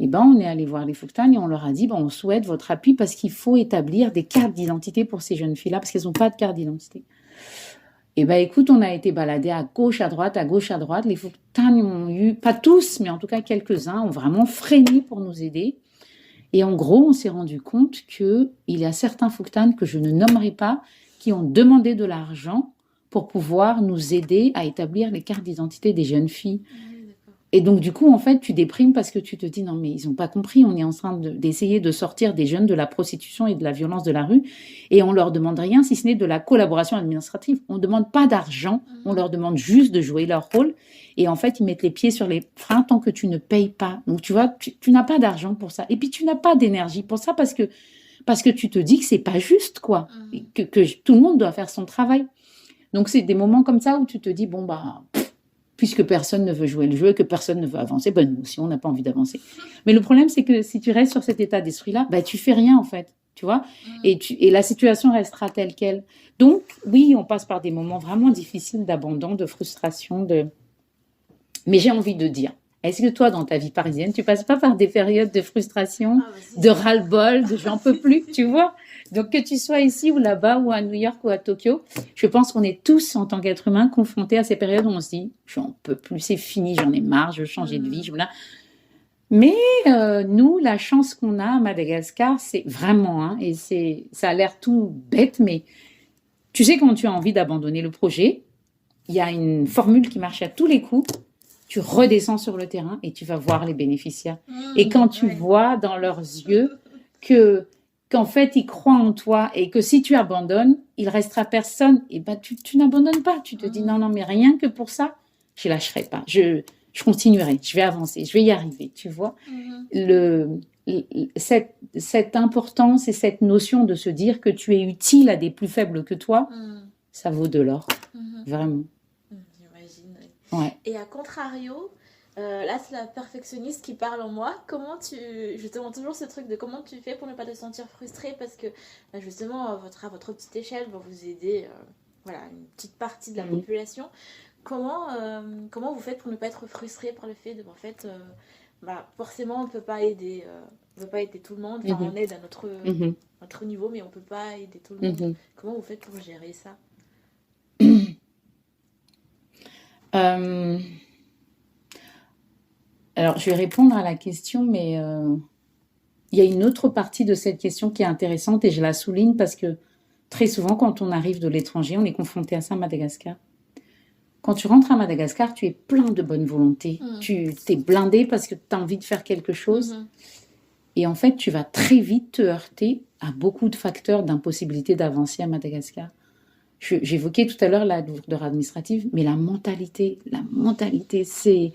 Et ben, on est allé voir les fouktanes et on leur a dit, on souhaite votre appui parce qu'il faut établir des cartes d'identité pour ces jeunes filles-là parce qu'elles n'ont pas de carte d'identité. Et ben, écoute, on a été baladés à gauche, à droite, à gauche, à droite. Les fouktanes ont eu, pas tous, mais en tout cas quelques-uns, ont vraiment freiné pour nous aider. Et en gros, on s'est rendu compte qu'il y a certains fouktanes que je ne nommerai pas qui ont demandé de l'argent pour pouvoir nous aider à établir les cartes d'identité des jeunes filles. Et donc, du coup, en fait, tu déprimes parce que tu te dis, non, mais ils n'ont pas compris, on est en train d'essayer de sortir des jeunes de la prostitution et de la violence de la rue, et on leur demande rien, si ce n'est de la collaboration administrative. On ne demande pas d'argent, on leur demande juste de jouer leur rôle, et en fait, ils mettent les pieds sur les freins tant que tu ne payes pas. Donc, tu vois, tu n'as pas d'argent pour ça. Et puis, tu n'as pas d'énergie pour ça parce que tu te dis que c'est pas juste, quoi, que tout le monde doit faire son travail. Donc, c'est des moments comme ça où tu te dis, puisque personne ne veut jouer le jeu, que personne ne veut avancer, nous aussi, on n'a pas envie d'avancer. Mais le problème, c'est que si tu restes sur cet état d'esprit-là, tu fais rien, en fait, tu vois, et la situation restera telle qu'elle. Donc, oui, on passe par des moments vraiment difficiles d'abandon, de frustration, Mais j'ai envie de dire, est-ce que toi, dans ta vie parisienne, tu passes pas par des périodes de frustration, de ras-le-bol, de j'en peux plus, tu vois? Donc, que tu sois ici ou là-bas, ou à New York ou à Tokyo, je pense qu'on est tous, en tant qu'être humain, confrontés à ces périodes où on se dit, j'en peux plus, c'est fini, j'en ai marre, je veux changer de vie, Mais nous, la chance qu'on a à Madagascar, c'est vraiment, et ça a l'air tout bête, mais Tu sais, quand tu as envie d'abandonner le projet, il y a une formule qui marche à tous les coups. Tu redescends sur le terrain et tu vas voir les bénéficiaires. Et quand tu vois dans leurs yeux qu'en fait, ils croient en toi et que si tu abandonnes, il restera personne, et ben tu n'abandonnes pas. Tu te dis non, mais rien que pour ça, je lâcherai pas. Je continuerai, je vais avancer, je vais y arriver, tu vois. Cette importance et cette notion de se dire que tu es utile à des plus faibles que toi, ça vaut de l'or, vraiment. J'imagine. Ouais. Et à contrario, là c'est la perfectionniste qui parle en moi. Je te demande toujours ce truc de comment tu fais pour ne pas te sentir frustrée, parce que justement à votre petite échelle, vous aider une petite partie de la population. Comment vous faites pour ne pas être frustrée par le fait de forcément on ne peut pas aider tout le monde, on aide à notre niveau, mais on ne peut pas aider tout le monde. Comment vous faites pour gérer ça? Alors, je vais répondre à la question, mais il y a une autre partie de cette question qui est intéressante et je la souligne parce que très souvent, quand on arrive de l'étranger, on est confronté à ça à Madagascar. Quand tu rentres à Madagascar, tu es plein de bonne volonté. Tu t'es blindé parce que tu as envie de faire quelque chose. Et en fait, tu vas très vite te heurter à beaucoup de facteurs d'impossibilité d'avancer à Madagascar. J'évoquais tout à l'heure la lourdeur administrative, mais la mentalité, c'est...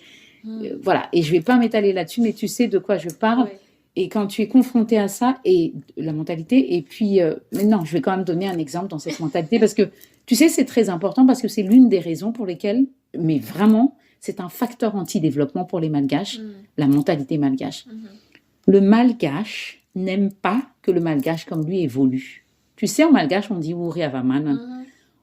voilà, et je ne vais pas m'étaler là-dessus, mais tu sais de quoi je parle. Ouais. Et quand tu es confronté à ça, et la mentalité, et puis... mais non, je vais quand même donner un exemple dans cette mentalité, parce que, tu sais, c'est très important, parce que c'est l'une des raisons pour lesquelles, mais vraiment, c'est un facteur anti-développement pour les Malgaches, la mentalité malgache. Le Malgache n'aime pas que le Malgache, comme lui, évolue. Tu sais, en Malgache, on dit « Ouri Avaman ».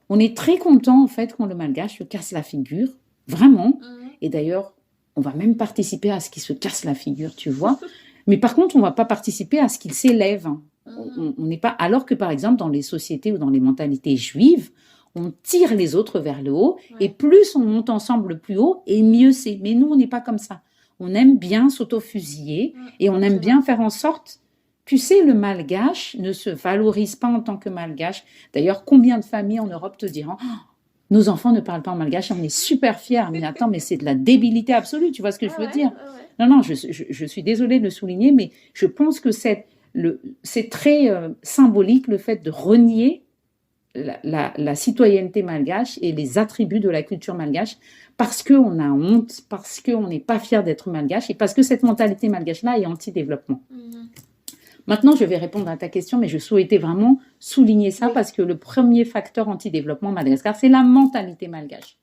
On est très content, en fait, quand le Malgache se casse la figure, vraiment. Et d'ailleurs, on va même participer à ce qu'il se casse la figure, tu vois. Mais par contre, on ne va pas participer à ce qu'il s'élève. On n'est pas... Alors que, par exemple, dans les sociétés ou dans les mentalités juives, on tire les autres vers le haut. Ouais. Et plus on monte ensemble plus haut, et mieux c'est. Mais nous, on n'est pas comme ça. On aime bien s'auto-fusiller et on aime bien faire en sorte... Tu sais, le Malgache ne se valorise pas en tant que Malgache. D'ailleurs, combien de familles en Europe te diront oh, « Nos enfants ne parlent pas en Malgache, on est super fiers. » Mais attends, mais c'est de la débilité absolue, tu vois ce que je veux dire? Non, je suis désolée de le souligner, mais je pense que c'est très symbolique le fait de renier la citoyenneté malgache et les attributs de la culture malgache parce qu'on a honte, parce qu'on n'est pas fier d'être malgache et parce que cette mentalité malgache-là est anti-développement. Maintenant, je vais répondre à ta question, mais je souhaitais vraiment souligner ça parce que le premier facteur anti-développement à Madagascar, c'est la mentalité malgache.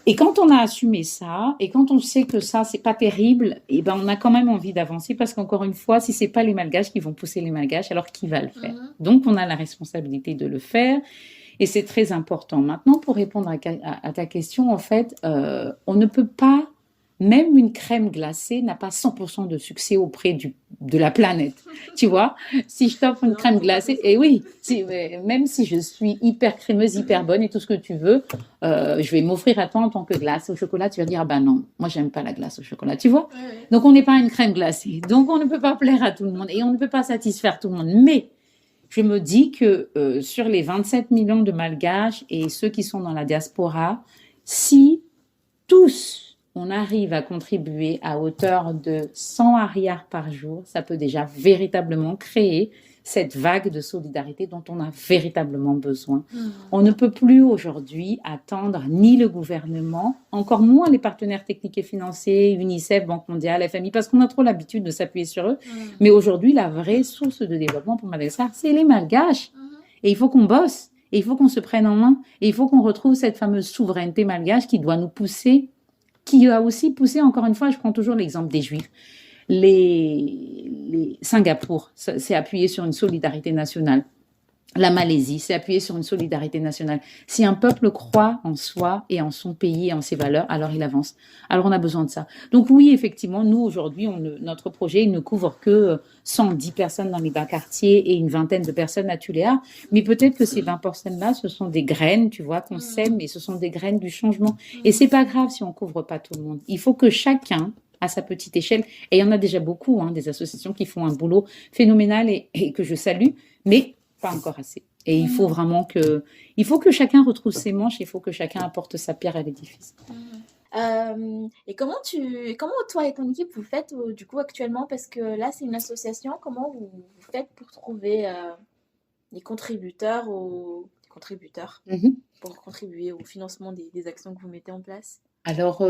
Et quand on a assumé ça, et quand on sait que ça, c'est pas terrible, et ben on a quand même envie d'avancer parce qu'encore une fois, si c'est pas les Malgaches qui vont pousser les Malgaches, alors qui va le faire? Donc, on a la responsabilité de le faire. Et c'est très important. Maintenant, pour répondre à ta question, en fait, on ne peut pas... Même une crème glacée n'a pas 100% de succès auprès de la planète. Tu vois, si je t'offre une crème glacée, et oui, même si je suis hyper crémeuse, hyper bonne et tout ce que tu veux, je vais m'offrir à toi en tant que glace au chocolat. Tu vas dire, ah ben non, moi j'aime pas la glace au chocolat, tu vois. Donc on n'est pas une crème glacée. Donc on ne peut pas plaire à tout le monde et on ne peut pas satisfaire tout le monde. Mais je me dis que sur les 27 millions de Malgaches et ceux qui sont dans la diaspora, si tous on arrive à contribuer à hauteur de 100 ariars par jour, ça peut déjà véritablement créer cette vague de solidarité dont on a véritablement besoin. On ne peut plus aujourd'hui attendre ni le gouvernement, encore moins les partenaires techniques et financiers, UNICEF, Banque mondiale, FMI, parce qu'on a trop l'habitude de s'appuyer sur eux. Mais aujourd'hui, la vraie source de développement pour Madagascar, c'est les Malgaches. Et il faut qu'on bosse, et il faut qu'on se prenne en main, et il faut qu'on retrouve cette fameuse souveraineté malgache qui doit nous pousser, qui a aussi poussé, encore une fois, je prends toujours l'exemple des Juifs. Singapour s'est appuyé sur une solidarité nationale. La Malaisie s'est appuyée sur une solidarité nationale. Si un peuple croit en soi et en son pays et en ses valeurs, alors il avance. Alors on a besoin de ça. Donc oui, effectivement, nous aujourd'hui, notre projet il ne couvre que 110 personnes dans les bas quartiers et une vingtaine de personnes à Tuléar. Mais peut-être que ces 20 personnes-là, ce sont des graines, tu vois, qu'on sème, et ce sont des graines du changement. Et c'est pas grave si on couvre pas tout le monde. Il faut que chacun, à sa petite échelle, et il y en a déjà beaucoup, des associations qui font un boulot phénoménal et que je salue, mais pas encore assez. Et il faut que chacun retrouve ses manches, il faut que chacun apporte sa pierre à l'édifice. Et comment toi et ton équipe vous faites du coup actuellement? Parce que là, c'est une association. Comment vous faites pour trouver des contributeurs Mhm. pour contribuer au financement des actions que vous mettez en place? Alors,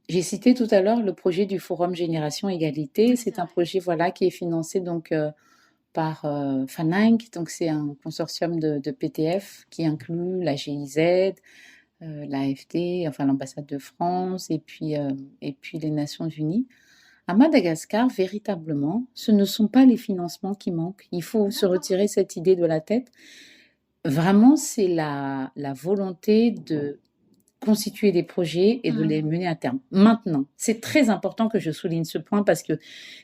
j'ai cité tout à l'heure le projet du Forum Génération Égalité. Oui, C'est c'est un vrai. projet voilà, qui est financé donc, par Faninc. Donc, c'est un consortium de PTF qui inclut la GIZ, l'AFD, enfin l'ambassade de France et puis les Nations Unies. À Madagascar, véritablement, ce ne sont pas les financements qui manquent. Il faut se D'accord. retirer cette idée de la tête. Vraiment, c'est la volonté de constituer des projets et de les mener à terme. Maintenant, c'est très important que je souligne ce point parce que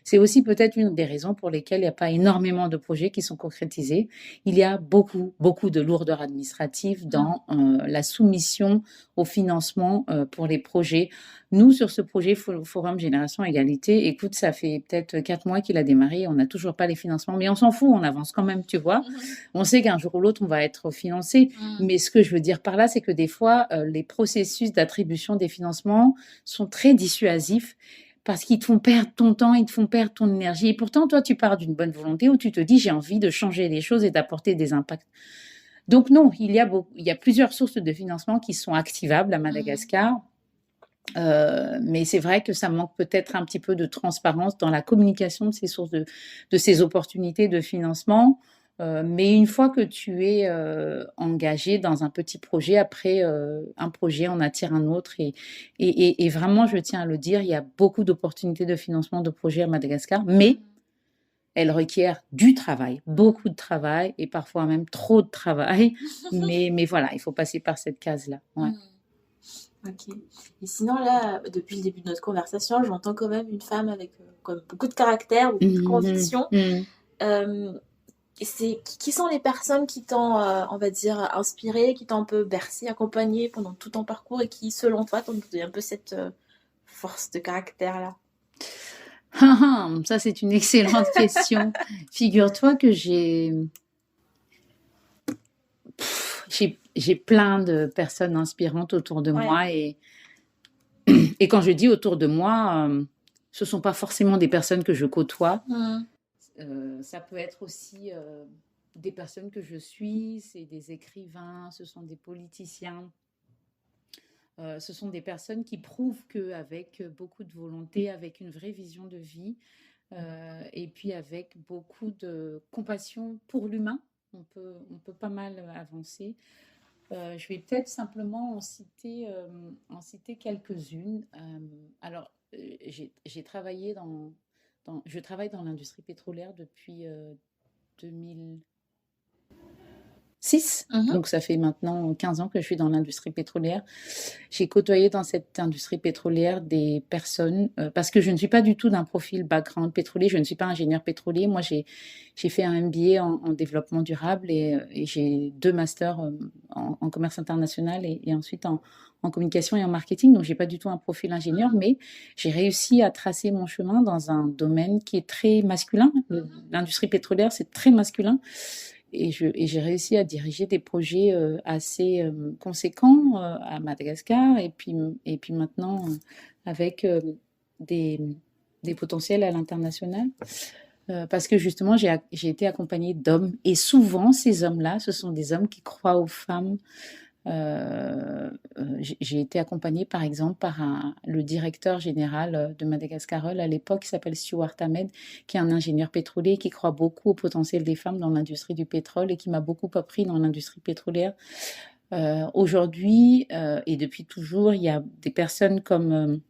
c'est aussi peut-être une des raisons pour lesquelles il n'y a pas énormément de projets qui sont concrétisés. Il y a beaucoup, beaucoup de lourdeur administrative dans la soumission au financement pour les projets. Nous, sur ce projet Forum Génération Égalité, écoute, ça fait peut-être 4 mois qu'il a démarré, on n'a toujours pas les financements, mais on s'en fout, on avance quand même, tu vois. On sait qu'un jour ou l'autre, on va être financé. Mais ce que je veux dire par là, c'est que des fois, les processus d'attribution des financements sont très dissuasifs parce qu'ils te font perdre ton temps, ils te font perdre ton énergie. Et pourtant, toi, tu pars d'une bonne volonté où tu te dis, j'ai envie de changer les choses et d'apporter des impacts. Donc non, il y a plusieurs sources de financement qui sont activables à Madagascar. Mais c'est vrai que ça manque peut-être un petit peu de transparence dans la communication de ces sources de ces opportunités de financement. Mais une fois que tu es engagé dans un petit projet, après un projet en attire un autre. Et vraiment, je tiens à le dire, il y a beaucoup d'opportunités de financement de projets à Madagascar, mais elles requièrent du travail, beaucoup de travail et parfois même trop de travail. Mais voilà, il faut passer par cette case-là. Ouais. Ok. Et sinon, là, depuis le début de notre conversation, j'entends quand même une femme avec comme beaucoup de caractère, beaucoup de conviction. Euh, qui sont les personnes qui t'ont, on va dire, inspiré, qui t'ont un peu bercé, accompagné pendant tout ton parcours et qui, selon toi, t'ont donné un peu cette force de caractère-là? Ça, c'est une excellente question. Figure-toi que j'ai plein de personnes inspirantes autour de moi et quand je dis autour de moi, ce sont pas forcément des personnes que je côtoie. Ça peut être aussi des personnes que je suis, c'est des écrivains, ce sont des politiciens. Ce sont des personnes qui prouvent qu'avec beaucoup de volonté, avec une vraie vision de vie, et puis avec beaucoup de compassion pour l'humain, on peut pas mal avancer. Je vais peut-être simplement en citer quelques-unes. Alors, j'ai travaillé je travaille dans l'industrie pétrolière depuis 2006. Donc, ça fait maintenant 15 ans que je suis dans l'industrie pétrolière. J'ai côtoyé dans cette industrie pétrolière des personnes, parce que je ne suis pas du tout d'un profil background pétrolier, je ne suis pas ingénieur pétrolier. Moi, j'ai fait un MBA en développement durable et j'ai 2 masters en commerce international et ensuite en communication et en marketing. Donc, j'ai pas du tout un profil ingénieur, mais j'ai réussi à tracer mon chemin dans un domaine qui est très masculin. L'industrie pétrolière, c'est très masculin. Et j'ai réussi à diriger des projets assez conséquents à Madagascar et puis maintenant avec des potentiels à l'international. Parce que justement, j'ai été accompagnée d'hommes et souvent, ces hommes-là, ce sont des hommes qui croient aux femmes. J'ai été accompagnée par exemple par le directeur général de Madagascar à l'époque, qui s'appelle Stuart Ahmed, qui est un ingénieur pétrolier qui croit beaucoup au potentiel des femmes dans l'industrie du pétrole et qui m'a beaucoup appris dans l'industrie pétrolière. Aujourd'hui et depuis toujours, il y a des personnes comme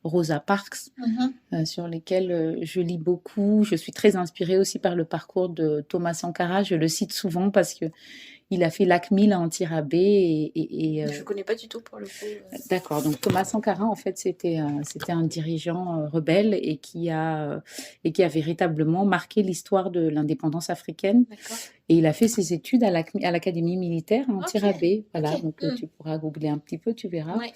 Rosa Parks, sur lesquelles je lis beaucoup. Je suis très inspirée aussi par le parcours de Thomas Sankara. Je le cite souvent parce que il a fait l'ACMIL à Antirabé. Je ne connais pas du tout pour le coup. D'accord. Donc Thomas Sankara, en fait, c'était un dirigeant rebelle et qui a véritablement marqué l'histoire de l'indépendance africaine. D'accord. Et il a fait ses études à l'Académie militaire à Antirabé. Voilà, donc tu pourras googler un petit peu, tu verras. Ouais.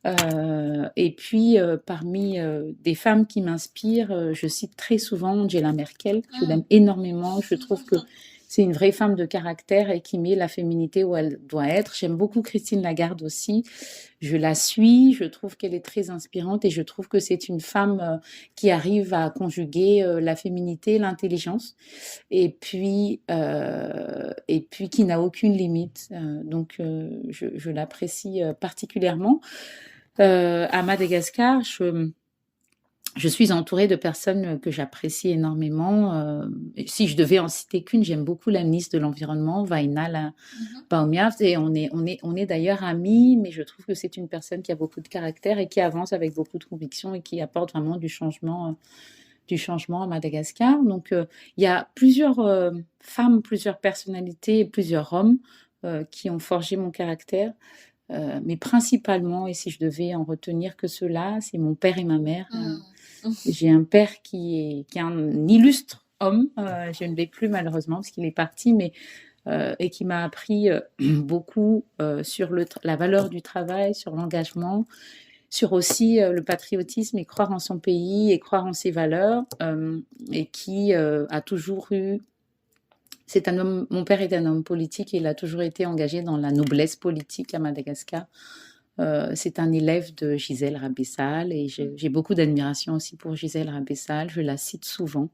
Et puis, parmi des femmes qui m'inspirent, je cite très souvent Angela Merkel. Je l'aime énormément. Je trouve que c'est une vraie femme de caractère et qui met la féminité où elle doit être. J'aime beaucoup Christine Lagarde aussi. Je la suis. Je trouve qu'elle est très inspirante et je trouve que c'est une femme qui arrive à conjuguer la féminité, l'intelligence et puis qui n'a aucune limite. Donc, je l'apprécie particulièrement. À Madagascar, je suis entourée de personnes que j'apprécie énormément. Si je devais en citer qu'une, j'aime beaucoup la ministre de l'Environnement, Waina Baumiaf, et on est d'ailleurs amis, mais je trouve que c'est une personne qui a beaucoup de caractère et qui avance avec beaucoup de conviction et qui apporte vraiment du changement à Madagascar. Donc, il y a plusieurs femmes, plusieurs personnalités, plusieurs hommes qui ont forgé mon caractère. Mais principalement, et si je devais en retenir que ceux-là, c'est mon père et ma mère. J'ai un père qui est un illustre homme. Je ne l'ai plus malheureusement parce qu'il est parti, mais et qui m'a appris beaucoup sur la valeur du travail, sur l'engagement, sur aussi le patriotisme et croire en son pays et croire en ses valeurs, et qui a toujours eu. Mon père est un homme politique et il a toujours été engagé dans la noblesse politique à Madagascar. C'est un élève de Gisèle Rabessal et j'ai beaucoup d'admiration aussi pour Gisèle Rabessal. Je la cite souvent.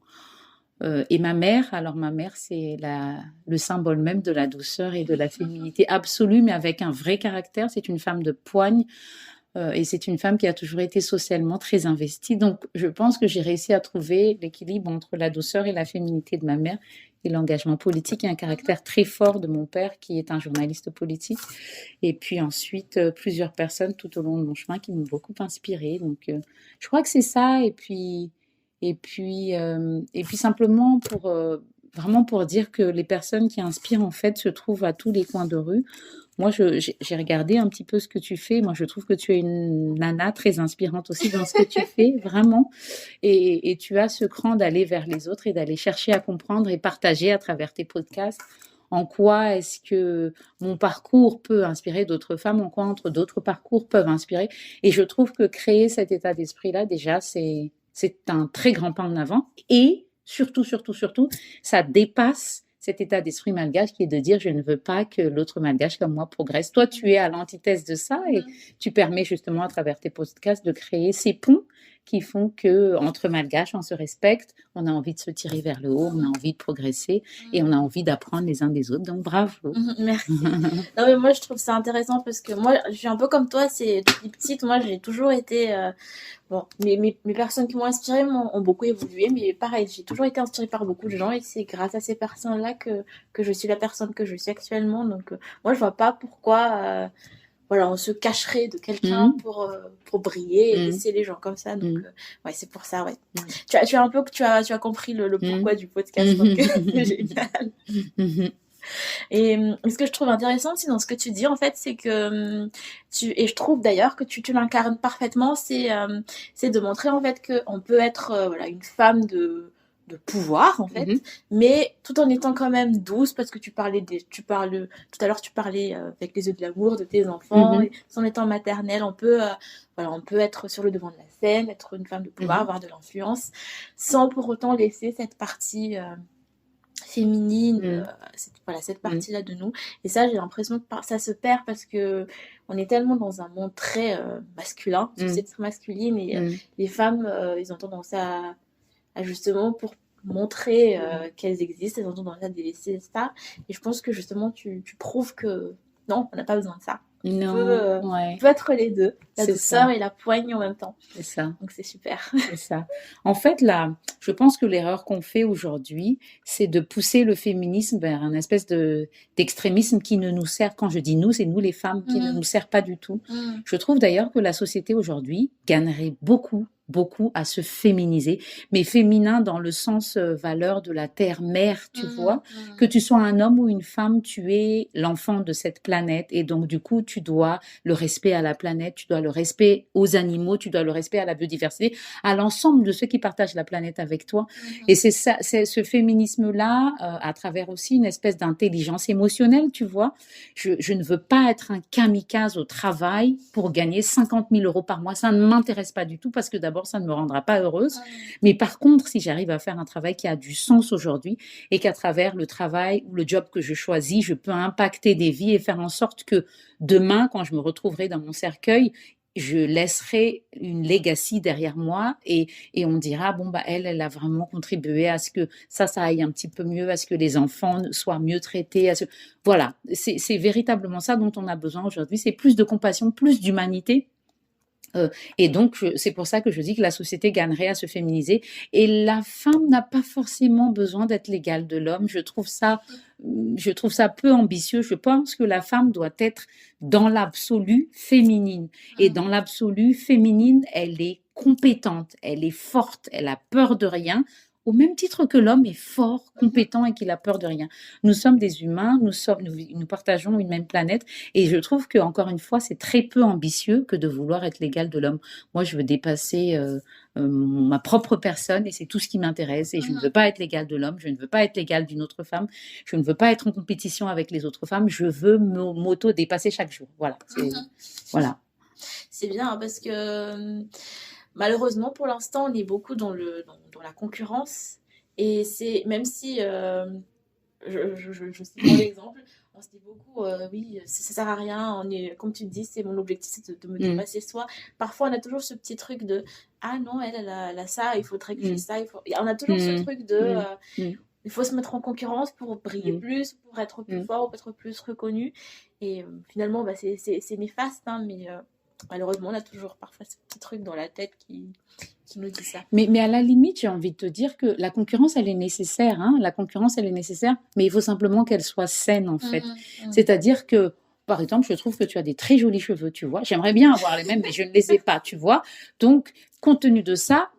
Et ma mère, c'est le symbole même de la douceur et de la féminité absolue, mais avec un vrai caractère. C'est une femme de poigne. Et c'est une femme qui a toujours été socialement très investie. Donc, je pense que j'ai réussi à trouver l'équilibre entre la douceur et la féminité de ma mère et l'engagement politique et un caractère très fort de mon père qui est un journaliste politique. Et puis ensuite, plusieurs personnes tout au long de mon chemin qui m'ont beaucoup inspirée. Donc, je crois que c'est ça. Et puis simplement vraiment pour dire que les personnes qui inspirent, en fait, se trouvent à tous les coins de rue. Moi, j'ai regardé un petit peu ce que tu fais. Moi, je trouve que tu es une nana très inspirante aussi dans ce que tu fais, vraiment. Et tu as ce cran d'aller vers les autres et d'aller chercher à comprendre et partager à travers tes podcasts en quoi est-ce que mon parcours peut inspirer d'autres femmes, en quoi d'autres parcours peuvent inspirer. Et je trouve que créer cet état d'esprit-là, déjà, c'est un très grand pas en avant. Et surtout, ça dépasse cet état d'esprit malgache qui est de dire je ne veux pas que l'autre malgache comme moi progresse. Toi, tu es à l'antithèse de ça et tu permets justement à travers tes podcasts de créer ces ponts qui font que entre malgaches, on se respecte, on a envie de se tirer vers le haut, on a envie de progresser et on a envie d'apprendre les uns des autres. Donc bravo. Merci. Non mais moi je trouve ça intéressant parce que moi je suis un peu comme toi, c'est depuis petite, moi j'ai toujours été bon, mes personnes qui m'ont inspirée ont beaucoup évolué, mais pareil, j'ai toujours été inspirée par beaucoup de gens et c'est grâce à ces personnes-là que je suis la personne que je suis actuellement. Donc moi je vois pas pourquoi voilà, on se cacherait de quelqu'un pour briller et laisser les gens comme ça. Donc ouais, c'est pour ça, ouais. Tu as compris le pourquoi du podcast, donc c'est génial. Et ce que je trouve intéressant aussi dans ce que tu dis, en fait, c'est que et je trouve d'ailleurs que tu l'incarnes parfaitement, c'est de montrer en fait qu'on peut être voilà, une femme de pouvoir en fait, mais tout en étant quand même douce, parce que tout à l'heure tu parlais avec les yeux de l'amour de tes enfants, et en étant maternelle, on peut être sur le devant de la scène, être une femme de pouvoir, avoir de l'influence, sans pour autant laisser cette partie féminine, cette partie-là de nous. Et ça, j'ai l'impression que ça se perd parce que on est tellement dans un monde très masculin, société très masculine, et les femmes, ils ont tendance à justement, pour montrer qu'elles existent, elles ont tendance à délaisser ça. Et je pense que justement, tu prouves que non, on n'a pas besoin de ça. On peut être les deux, la douceur et la poigne en même temps. C'est ça. Donc c'est super. C'est ça. En fait, là, je pense que l'erreur qu'on fait aujourd'hui, c'est de pousser le féminisme vers un espèce d'extrémisme qui ne nous sert, quand je dis nous, c'est nous les femmes, qui ne nous sert pas du tout. Je trouve d'ailleurs que la société aujourd'hui gagnerait beaucoup beaucoup à se féminiser, mais féminin dans le sens valeur de la terre-mère, tu vois. Que tu sois un homme ou une femme, tu es l'enfant de cette planète et donc du coup, tu dois le respect à la planète, tu dois le respect aux animaux, tu dois le respect à la biodiversité, à l'ensemble de ceux qui partagent la planète avec toi. Et c'est ça, c'est ce féminisme-là, à travers aussi une espèce d'intelligence émotionnelle, tu vois. Je ne veux pas être un kamikaze au travail pour gagner 50 000 euros par mois. Ça ne m'intéresse pas du tout parce que d'abord, ça ne me rendra pas heureuse. Mais par contre, si j'arrive à faire un travail qui a du sens aujourd'hui et qu'à travers le travail ou le job que je choisis, je peux impacter des vies et faire en sorte que demain, quand je me retrouverai dans mon cercueil, je laisserai une legacy derrière moi et on dira, bon, bah, elle a vraiment contribué à ce que ça aille un petit peu mieux, à ce que les enfants soient mieux traités. Voilà, c'est véritablement ça dont on a besoin aujourd'hui. C'est plus de compassion, plus d'humanité. Et donc, c'est pour ça que je dis que la société gagnerait à se féminiser. Et la femme n'a pas forcément besoin d'être l'égale de l'homme. Je trouve ça peu ambitieux. Je pense que la femme doit être dans l'absolu féminine. Et dans l'absolu féminine, elle est compétente, elle est forte, elle a peur de rien. Au même titre que l'homme est fort, compétent et qu'il a peur de rien. Nous sommes des humains, nous partageons une même planète et je trouve que encore une fois, c'est très peu ambitieux que de vouloir être l'égal de l'homme. Moi, je veux dépasser ma propre personne et c'est tout ce qui m'intéresse. Et je ne veux pas être l'égal de l'homme, je ne veux pas être l'égal d'une autre femme, je ne veux pas être en compétition avec les autres femmes. Je veux m'auto-dépasser chaque jour. Voilà. Voilà. C'est bien hein, parce que malheureusement, pour l'instant, on est beaucoup dans la concurrence. Et c'est même si je sais pas l'exemple, on se dit beaucoup, oui, ça sert à rien. Comme tu dis, c'est mon objectif, c'est de me dépasser soi. Parfois, on a toujours ce petit truc de ah non, elle a ça, il faudrait que je fasse ça. On a toujours ce truc de il faut se mettre en concurrence pour briller plus, pour être plus fort, pour être plus reconnu. Et finalement, bah, c'est néfaste, hein, mais malheureusement, on a toujours parfois ce petit truc dans la tête qui nous dit ça. Mais à la limite, j'ai envie de te dire que la concurrence, elle est nécessaire. Hein. La concurrence, elle est nécessaire, mais il faut simplement qu'elle soit saine, en fait. C'est-à-dire que, par exemple, je trouve que tu as des très jolis cheveux, tu vois. J'aimerais bien avoir les mêmes, mais je ne les ai pas, tu vois. Donc, compte tenu de ça,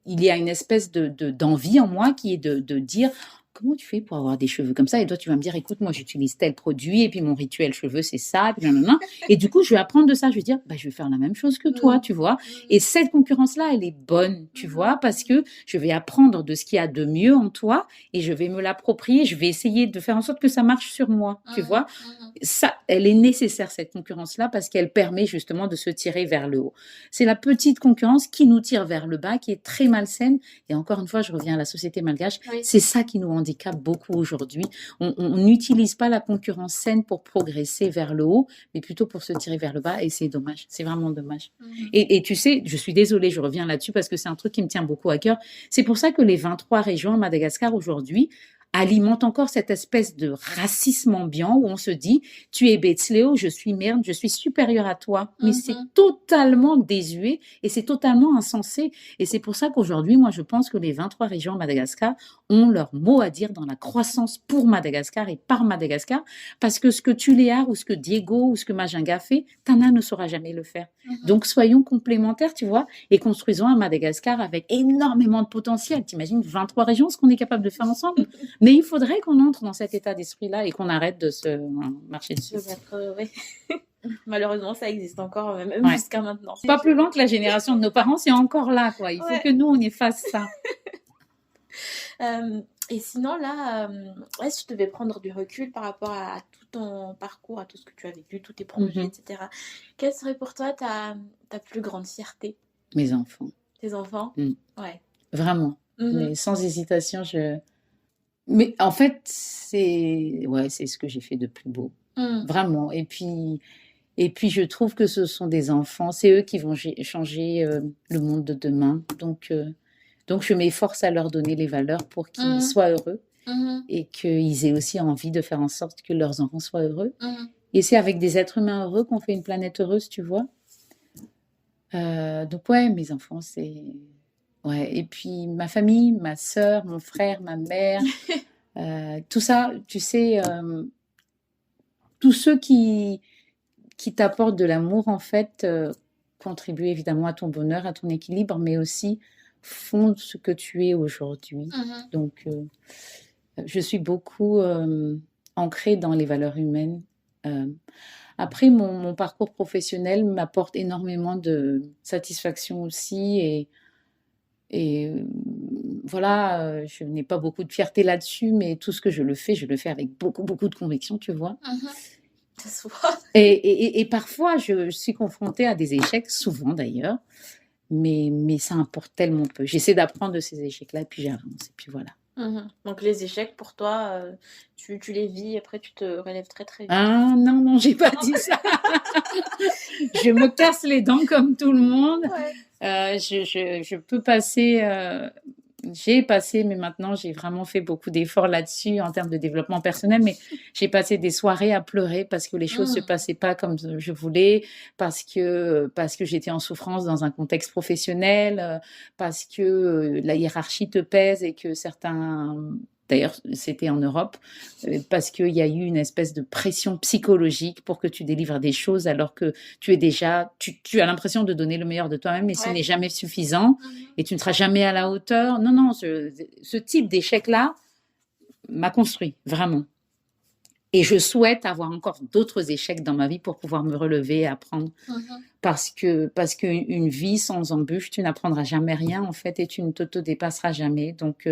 il y a une espèce d'envie en moi qui est de dire comment tu fais pour avoir des cheveux comme ça? Et toi, tu vas me dire, écoute, moi, j'utilise tel produit, et puis mon rituel cheveux, c'est ça, et du coup, je vais apprendre de ça. Je vais dire, bah, je vais faire la même chose que toi, tu vois. Et cette concurrence-là, elle est bonne, tu vois, parce que je vais apprendre de ce qu'il y a de mieux en toi, et je vais me l'approprier, je vais essayer de faire en sorte que ça marche sur moi, tu vois. Ça, elle est nécessaire, cette concurrence-là, parce qu'elle permet justement de se tirer vers le haut. C'est la petite concurrence qui nous tire vers le bas, qui est très malsaine. Et encore une fois, je reviens à la société malgache. Oui. C'est ça qui nous handicape beaucoup aujourd'hui. On n'utilise pas la concurrence saine pour progresser vers le haut, mais plutôt pour se tirer vers le bas. Et c'est dommage. C'est vraiment dommage. Et tu sais, je suis désolée, je reviens là-dessus parce que c'est un truc qui me tient beaucoup à cœur. C'est pour ça que les 23 régions à Madagascar aujourd'hui alimente encore cette espèce de racisme ambiant où on se dit tu es Betsleo, je suis merde, je suis supérieure à toi. Mais c'est totalement désuet et c'est totalement insensé. Et c'est pour ça qu'aujourd'hui, moi, je pense que les 23 régions de Madagascar ont leur mot à dire dans la croissance pour Madagascar et par Madagascar, parce que ce que Tuléar ou ce que Diego ou ce que Majinga fait, Tana ne saura jamais le faire. Donc, soyons complémentaires, tu vois, et construisons un Madagascar avec énormément de potentiel. T'imagines 23 régions, ce qu'on est capable de faire ensemble? Mais il faudrait qu'on entre dans cet état d'esprit-là et qu'on arrête de se marcher dessus. Oui. Malheureusement, ça existe encore, même jusqu'à maintenant. Pas plus loin que la génération de nos parents, c'est encore là, quoi. Il faut que nous, on efface ça. Et sinon, là, si tu devais prendre du recul par rapport à tout ton parcours, à tout ce que tu as vécu, tous tes projets, etc., quelle serait pour toi ta plus grande fierté? Mes enfants. Tes enfants? Ouais. Vraiment. Mais sans hésitation, Mais en fait, c'est ce que j'ai fait de plus beau. Vraiment. Et puis, je trouve que ce sont des enfants, c'est eux qui vont changer le monde de demain. Donc, je m'efforce à leur donner les valeurs pour qu'ils soient heureux et qu'ils aient aussi envie de faire en sorte que leurs enfants soient heureux. Et c'est avec des êtres humains heureux qu'on fait une planète heureuse, tu vois. Donc, mes enfants, c'est... Ouais. Et puis, ma famille, ma sœur, mon frère, ma mère... tout ça, tu sais, tous ceux qui t'apportent de l'amour, en fait, contribuent évidemment à ton bonheur, à ton équilibre, mais aussi font ce que tu es aujourd'hui. Donc, je suis beaucoup ancrée dans les valeurs humaines. Après, mon parcours professionnel m'apporte énormément de satisfaction aussi et voilà, je n'ai pas beaucoup de fierté là-dessus, mais tout ce que je le fais avec beaucoup, beaucoup de conviction, tu vois. Ça se voit. Et parfois, je suis confrontée à des échecs, souvent d'ailleurs, mais ça importe tellement peu. J'essaie d'apprendre de ces échecs-là, et puis j'avance, et puis voilà. Donc les échecs, pour toi, tu les vis, après tu te relèves très très vite. Ah non, j'ai pas dit ça. Je me casse les dents comme tout le monde. Ouais. Je peux passer... j'ai passé, mais maintenant j'ai vraiment fait beaucoup d'efforts là-dessus en termes de développement personnel, mais j'ai passé des soirées à pleurer parce que les choses se passaient pas comme je voulais, parce que j'étais en souffrance dans un contexte professionnel, parce que la hiérarchie te pèse et que certains... D'ailleurs, c'était en Europe, parce qu'il y a eu une espèce de pression psychologique pour que tu délivres des choses alors que tu es déjà, tu as l'impression de donner le meilleur de toi-même, mais ce n'est jamais suffisant et tu ne seras jamais à la hauteur. Non, non, ce type d'échec-là m'a construit, vraiment. Et je souhaite avoir encore d'autres échecs dans ma vie pour pouvoir me relever et apprendre. Parce qu'une vie sans embûches, tu n'apprendras jamais rien, en fait, et tu ne t'auto-dépasseras jamais. Donc,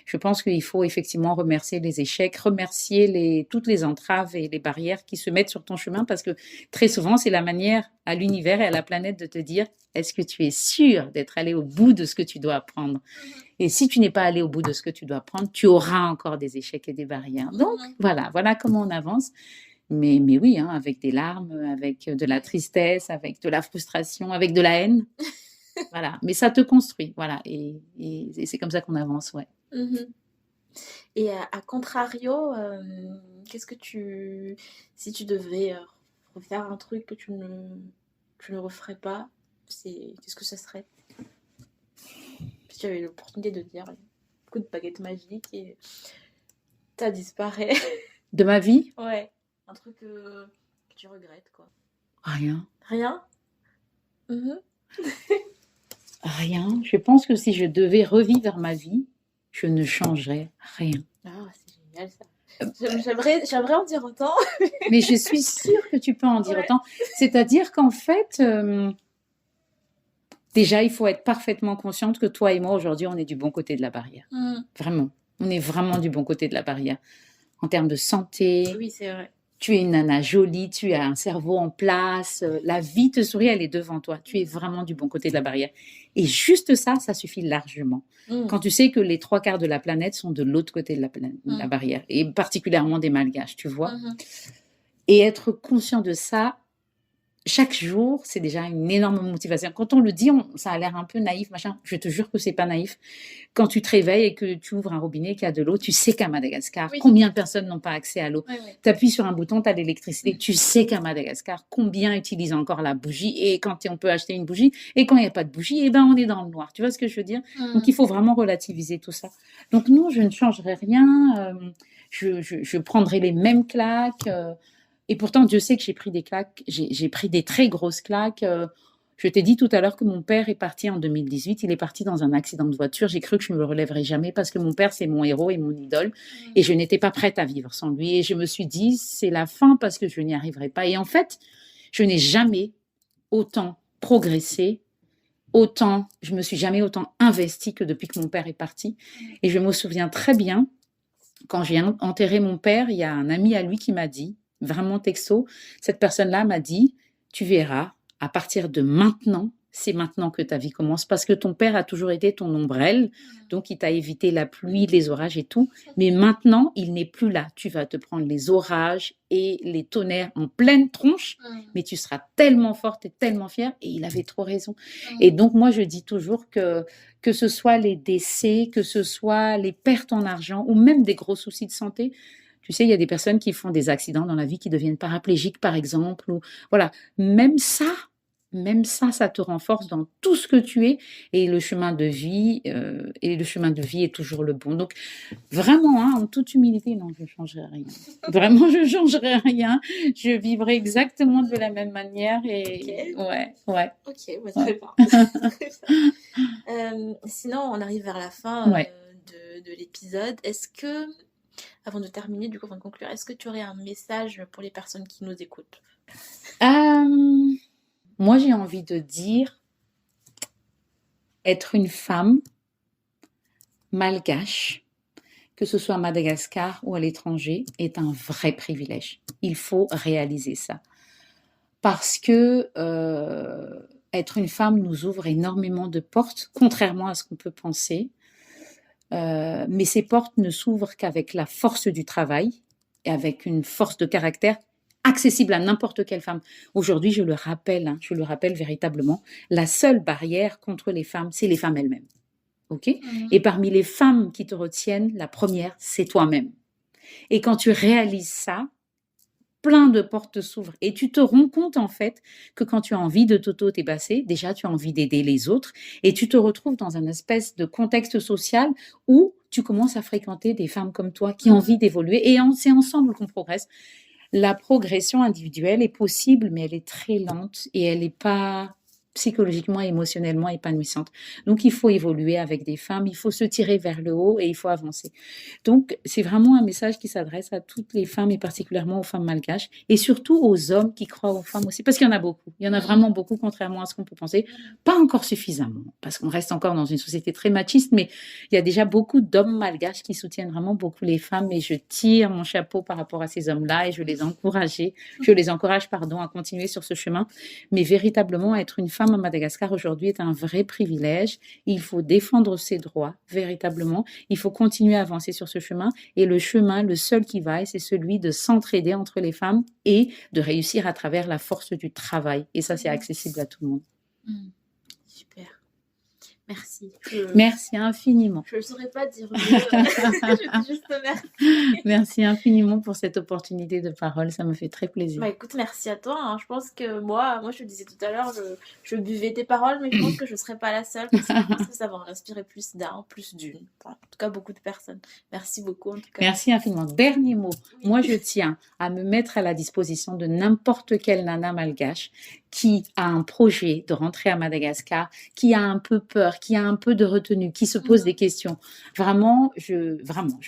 je pense qu'il faut effectivement remercier les échecs, remercier toutes les entraves et les barrières qui se mettent sur ton chemin, parce que très souvent, c'est la manière à l'univers et à la planète de te dire, est-ce que tu es sûr d'être allé au bout de ce que tu dois apprendre? Et si tu n'es pas allé au bout de ce que tu dois apprendre, tu auras encore des échecs et des barrières. Donc, voilà comment on avance. Mais oui, hein, avec des larmes, avec de la tristesse, avec de la frustration, avec de la haine. Voilà. Mais ça te construit. Voilà. Et c'est comme ça qu'on avance, ouais. Et à contrario, qu'est-ce que si tu devais refaire un truc que tu ne referais pas, qu'est-ce que ça serait? Si tu avais l'opportunité de dire un coup de baguette magique et ça disparaît. De ma vie? Ouais. Un truc que tu regrettes, quoi. Rien. Rien? Rien. Je pense que si je devais revivre ma vie, je ne changerais rien. Ah, c'est génial ça. J'aimerais en dire autant. Mais je suis sûre que tu peux en dire autant. C'est-à-dire qu'en fait, déjà, il faut être parfaitement consciente que toi et moi, aujourd'hui, on est du bon côté de la barrière. Vraiment. On est vraiment du bon côté de la barrière. En termes de santé. Oui, c'est vrai. Tu es une nana jolie, tu as un cerveau en place, la vie te sourit, elle est devant toi. Tu es vraiment du bon côté de la barrière. Et juste ça, ça suffit largement. Quand tu sais que les 3/4 de la planète sont de l'autre côté de la barrière, et particulièrement des Malgaches, tu vois. Et être conscient de ça, chaque jour, c'est déjà une énorme motivation. Quand on le dit, ça a l'air un peu naïf, machin. Je te jure que c'est pas naïf. Quand tu te réveilles et que tu ouvres un robinet, qu'il y a de l'eau, tu sais qu'à Madagascar, combien de personnes n'ont pas accès à l'eau? Tu appuies sur un bouton, tu as de l'électricité. Tu sais qu'à Madagascar, combien utilisent encore la bougie? Et quand on peut acheter une bougie, et quand il n'y a pas de bougie, eh ben on est dans le noir. Tu vois ce que je veux dire? Donc il faut vraiment relativiser tout ça. Donc non, je ne changerai rien. Je prendrai les mêmes claques. Et pourtant, Dieu sait que j'ai pris des claques, j'ai pris des très grosses claques. Je t'ai dit tout à l'heure que mon père est parti en 2018. Il est parti dans un accident de voiture. J'ai cru que je ne me relèverais jamais parce que mon père, c'est mon héros et mon idole. Et je n'étais pas prête à vivre sans lui. Et je me suis dit, c'est la fin parce que je n'y arriverai pas. Et en fait, je n'ai jamais autant progressé, je me suis jamais autant investie que depuis que mon père est parti. Et je me souviens très bien, quand j'ai enterré mon père, il y a un ami à lui qui m'a dit, vraiment texto, cette personne-là m'a dit, tu verras, à partir de maintenant, c'est maintenant que ta vie commence, parce que ton père a toujours été ton ombrelle, donc il t'a évité la pluie, les orages et tout, mais maintenant, il n'est plus là. Tu vas te prendre les orages et les tonnerres en pleine tronche, mais tu seras tellement forte et tellement fière, et il avait trop raison. Et donc, moi, je dis toujours que ce soit les décès, que ce soit les pertes en argent, ou même des gros soucis de santé. Tu sais, il y a des personnes qui font des accidents dans la vie, qui deviennent paraplégiques, par exemple. Ou, voilà. Même ça, même ça te renforce dans tout ce que tu es et le chemin de vie est toujours le bon. Donc vraiment, hein, en toute humilité, non, je ne changerai rien. Vraiment, je ne changerai rien. Je vivrai exactement de la même manière et ouais. Ok, bah, très bien. Sinon, on arrive vers la fin de l'épisode. Est-ce que, avant de terminer, du coup, avant de conclure, est-ce que tu aurais un message pour les personnes qui nous écoutent? Moi, j'ai envie de dire, être une femme malgache, que ce soit à Madagascar ou à l'étranger, est un vrai privilège. Il faut réaliser ça. Parce que être une femme nous ouvre énormément de portes, contrairement à ce qu'on peut penser. Mais ces portes ne s'ouvrent qu'avec la force du travail et avec une force de caractère accessible à n'importe quelle femme. Aujourd'hui, je le rappelle véritablement, la seule barrière contre les femmes, c'est les femmes elles-mêmes. Okay ? Et parmi les femmes qui te retiennent, la première, c'est toi-même. Et quand tu réalises ça, plein de portes s'ouvrent et tu te rends compte en fait que quand tu as envie de t'auto-dépasser, déjà tu as envie d'aider les autres et tu te retrouves dans un espèce de contexte social où tu commences à fréquenter des femmes comme toi qui ont envie d'évoluer et c'est ensemble qu'on progresse. La progression individuelle est possible, mais elle est très lente et elle n'est pas psychologiquement et émotionnellement épanouissante. Donc, il faut évoluer avec des femmes, il faut se tirer vers le haut et il faut avancer. Donc, c'est vraiment un message qui s'adresse à toutes les femmes et particulièrement aux femmes malgaches et surtout aux hommes qui croient aux femmes aussi, parce qu'il y en a beaucoup. Il y en a vraiment beaucoup, contrairement à ce qu'on peut penser. Pas encore suffisamment, parce qu'on reste encore dans une société très machiste, mais il y a déjà beaucoup d'hommes malgaches qui soutiennent vraiment beaucoup les femmes et je tire mon chapeau par rapport à ces hommes-là et je les encourage, à continuer sur ce chemin. Mais véritablement, être une femme à Madagascar aujourd'hui est un vrai privilège. Il faut défendre ses droits, véritablement. Il faut continuer à avancer sur ce chemin. Et le chemin, le seul qui vaille, c'est celui de s'entraider entre les femmes et de réussir à travers la force du travail. Et ça, c'est accessible à tout le monde. Super. Merci. Merci infiniment. Je ne saurais pas dire mieux. Je dis juste merci. Merci infiniment pour cette opportunité de parole. Ça me fait très plaisir. Bah écoute, merci à toi. Hein. Je pense que moi, je te disais tout à l'heure, je buvais tes paroles, mais je pense que je ne serais pas la seule. Parce que je pense que ça va en inspirer plus d'un, plus d'une. Enfin, en tout cas, beaucoup de personnes. Merci beaucoup. En tout cas. Merci infiniment. Dernier mot. Oui. Moi, je tiens à me mettre à la disposition de n'importe quelle nana malgache qui a un projet de rentrer à Madagascar, qui a un peu peur, qui a un peu de retenue, qui se pose des questions. Vraiment, je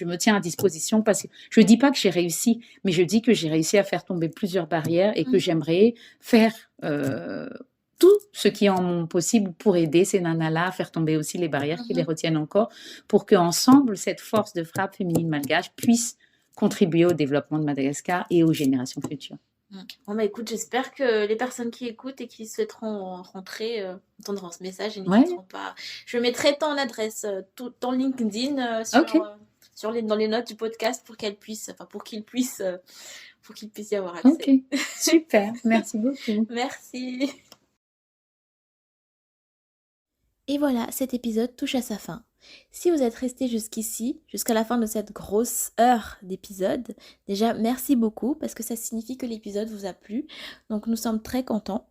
me tiens à disposition parce que je dis pas que j'ai réussi, mais je dis que j'ai réussi à faire tomber plusieurs barrières et que j'aimerais faire tout ce qui est en mon possible pour aider ces nanas-là à faire tomber aussi les barrières qui les retiennent encore, pour qu'ensemble, cette force de frappe féminine malgache puisse contribuer au développement de Madagascar et aux générations futures. Bon, bah écoute, j'espère que les personnes qui écoutent et qui souhaiteront rentrer entendront ce message et n'hésiteront pas. Je mettrai ton adresse, ton LinkedIn dans les notes du podcast pour qu'ils puissent y avoir accès. Ok, super, merci beaucoup. Merci. Et voilà, cet épisode touche à sa fin. Si vous êtes resté jusqu'ici, jusqu'à la fin de cette grosse heure d'épisode, déjà merci beaucoup parce que ça signifie que l'épisode vous a plu. Donc nous sommes très contents.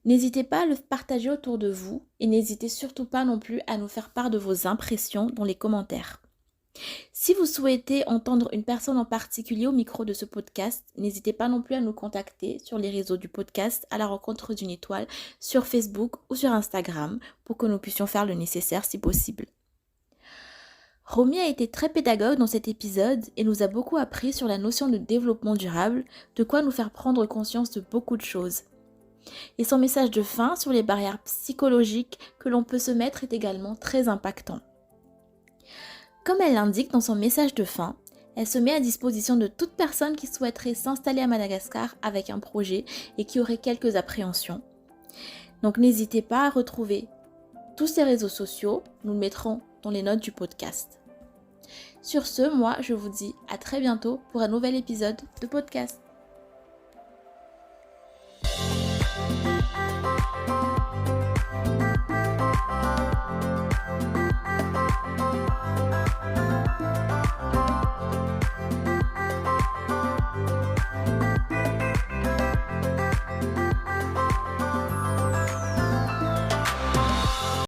N'hésitez pas à le partager autour de vous et n'hésitez surtout pas non plus à nous faire part de vos impressions dans les commentaires. Si vous souhaitez entendre une personne en particulier au micro de ce podcast, n'hésitez pas non plus à nous contacter sur les réseaux du podcast à la rencontre d'une étoile sur Facebook ou sur Instagram pour que nous puissions faire le nécessaire si possible. Romy a été très pédagogue dans cet épisode et nous a beaucoup appris sur la notion de développement durable, de quoi nous faire prendre conscience de beaucoup de choses. Et son message de fin sur les barrières psychologiques que l'on peut se mettre est également très impactant. Comme elle l'indique dans son message de fin, elle se met à disposition de toute personne qui souhaiterait s'installer à Madagascar avec un projet et qui aurait quelques appréhensions. Donc n'hésitez pas à retrouver tous ces réseaux sociaux, nous le mettrons dans les notes du podcast. Sur ce, moi je vous dis à très bientôt pour un nouvel épisode de podcast.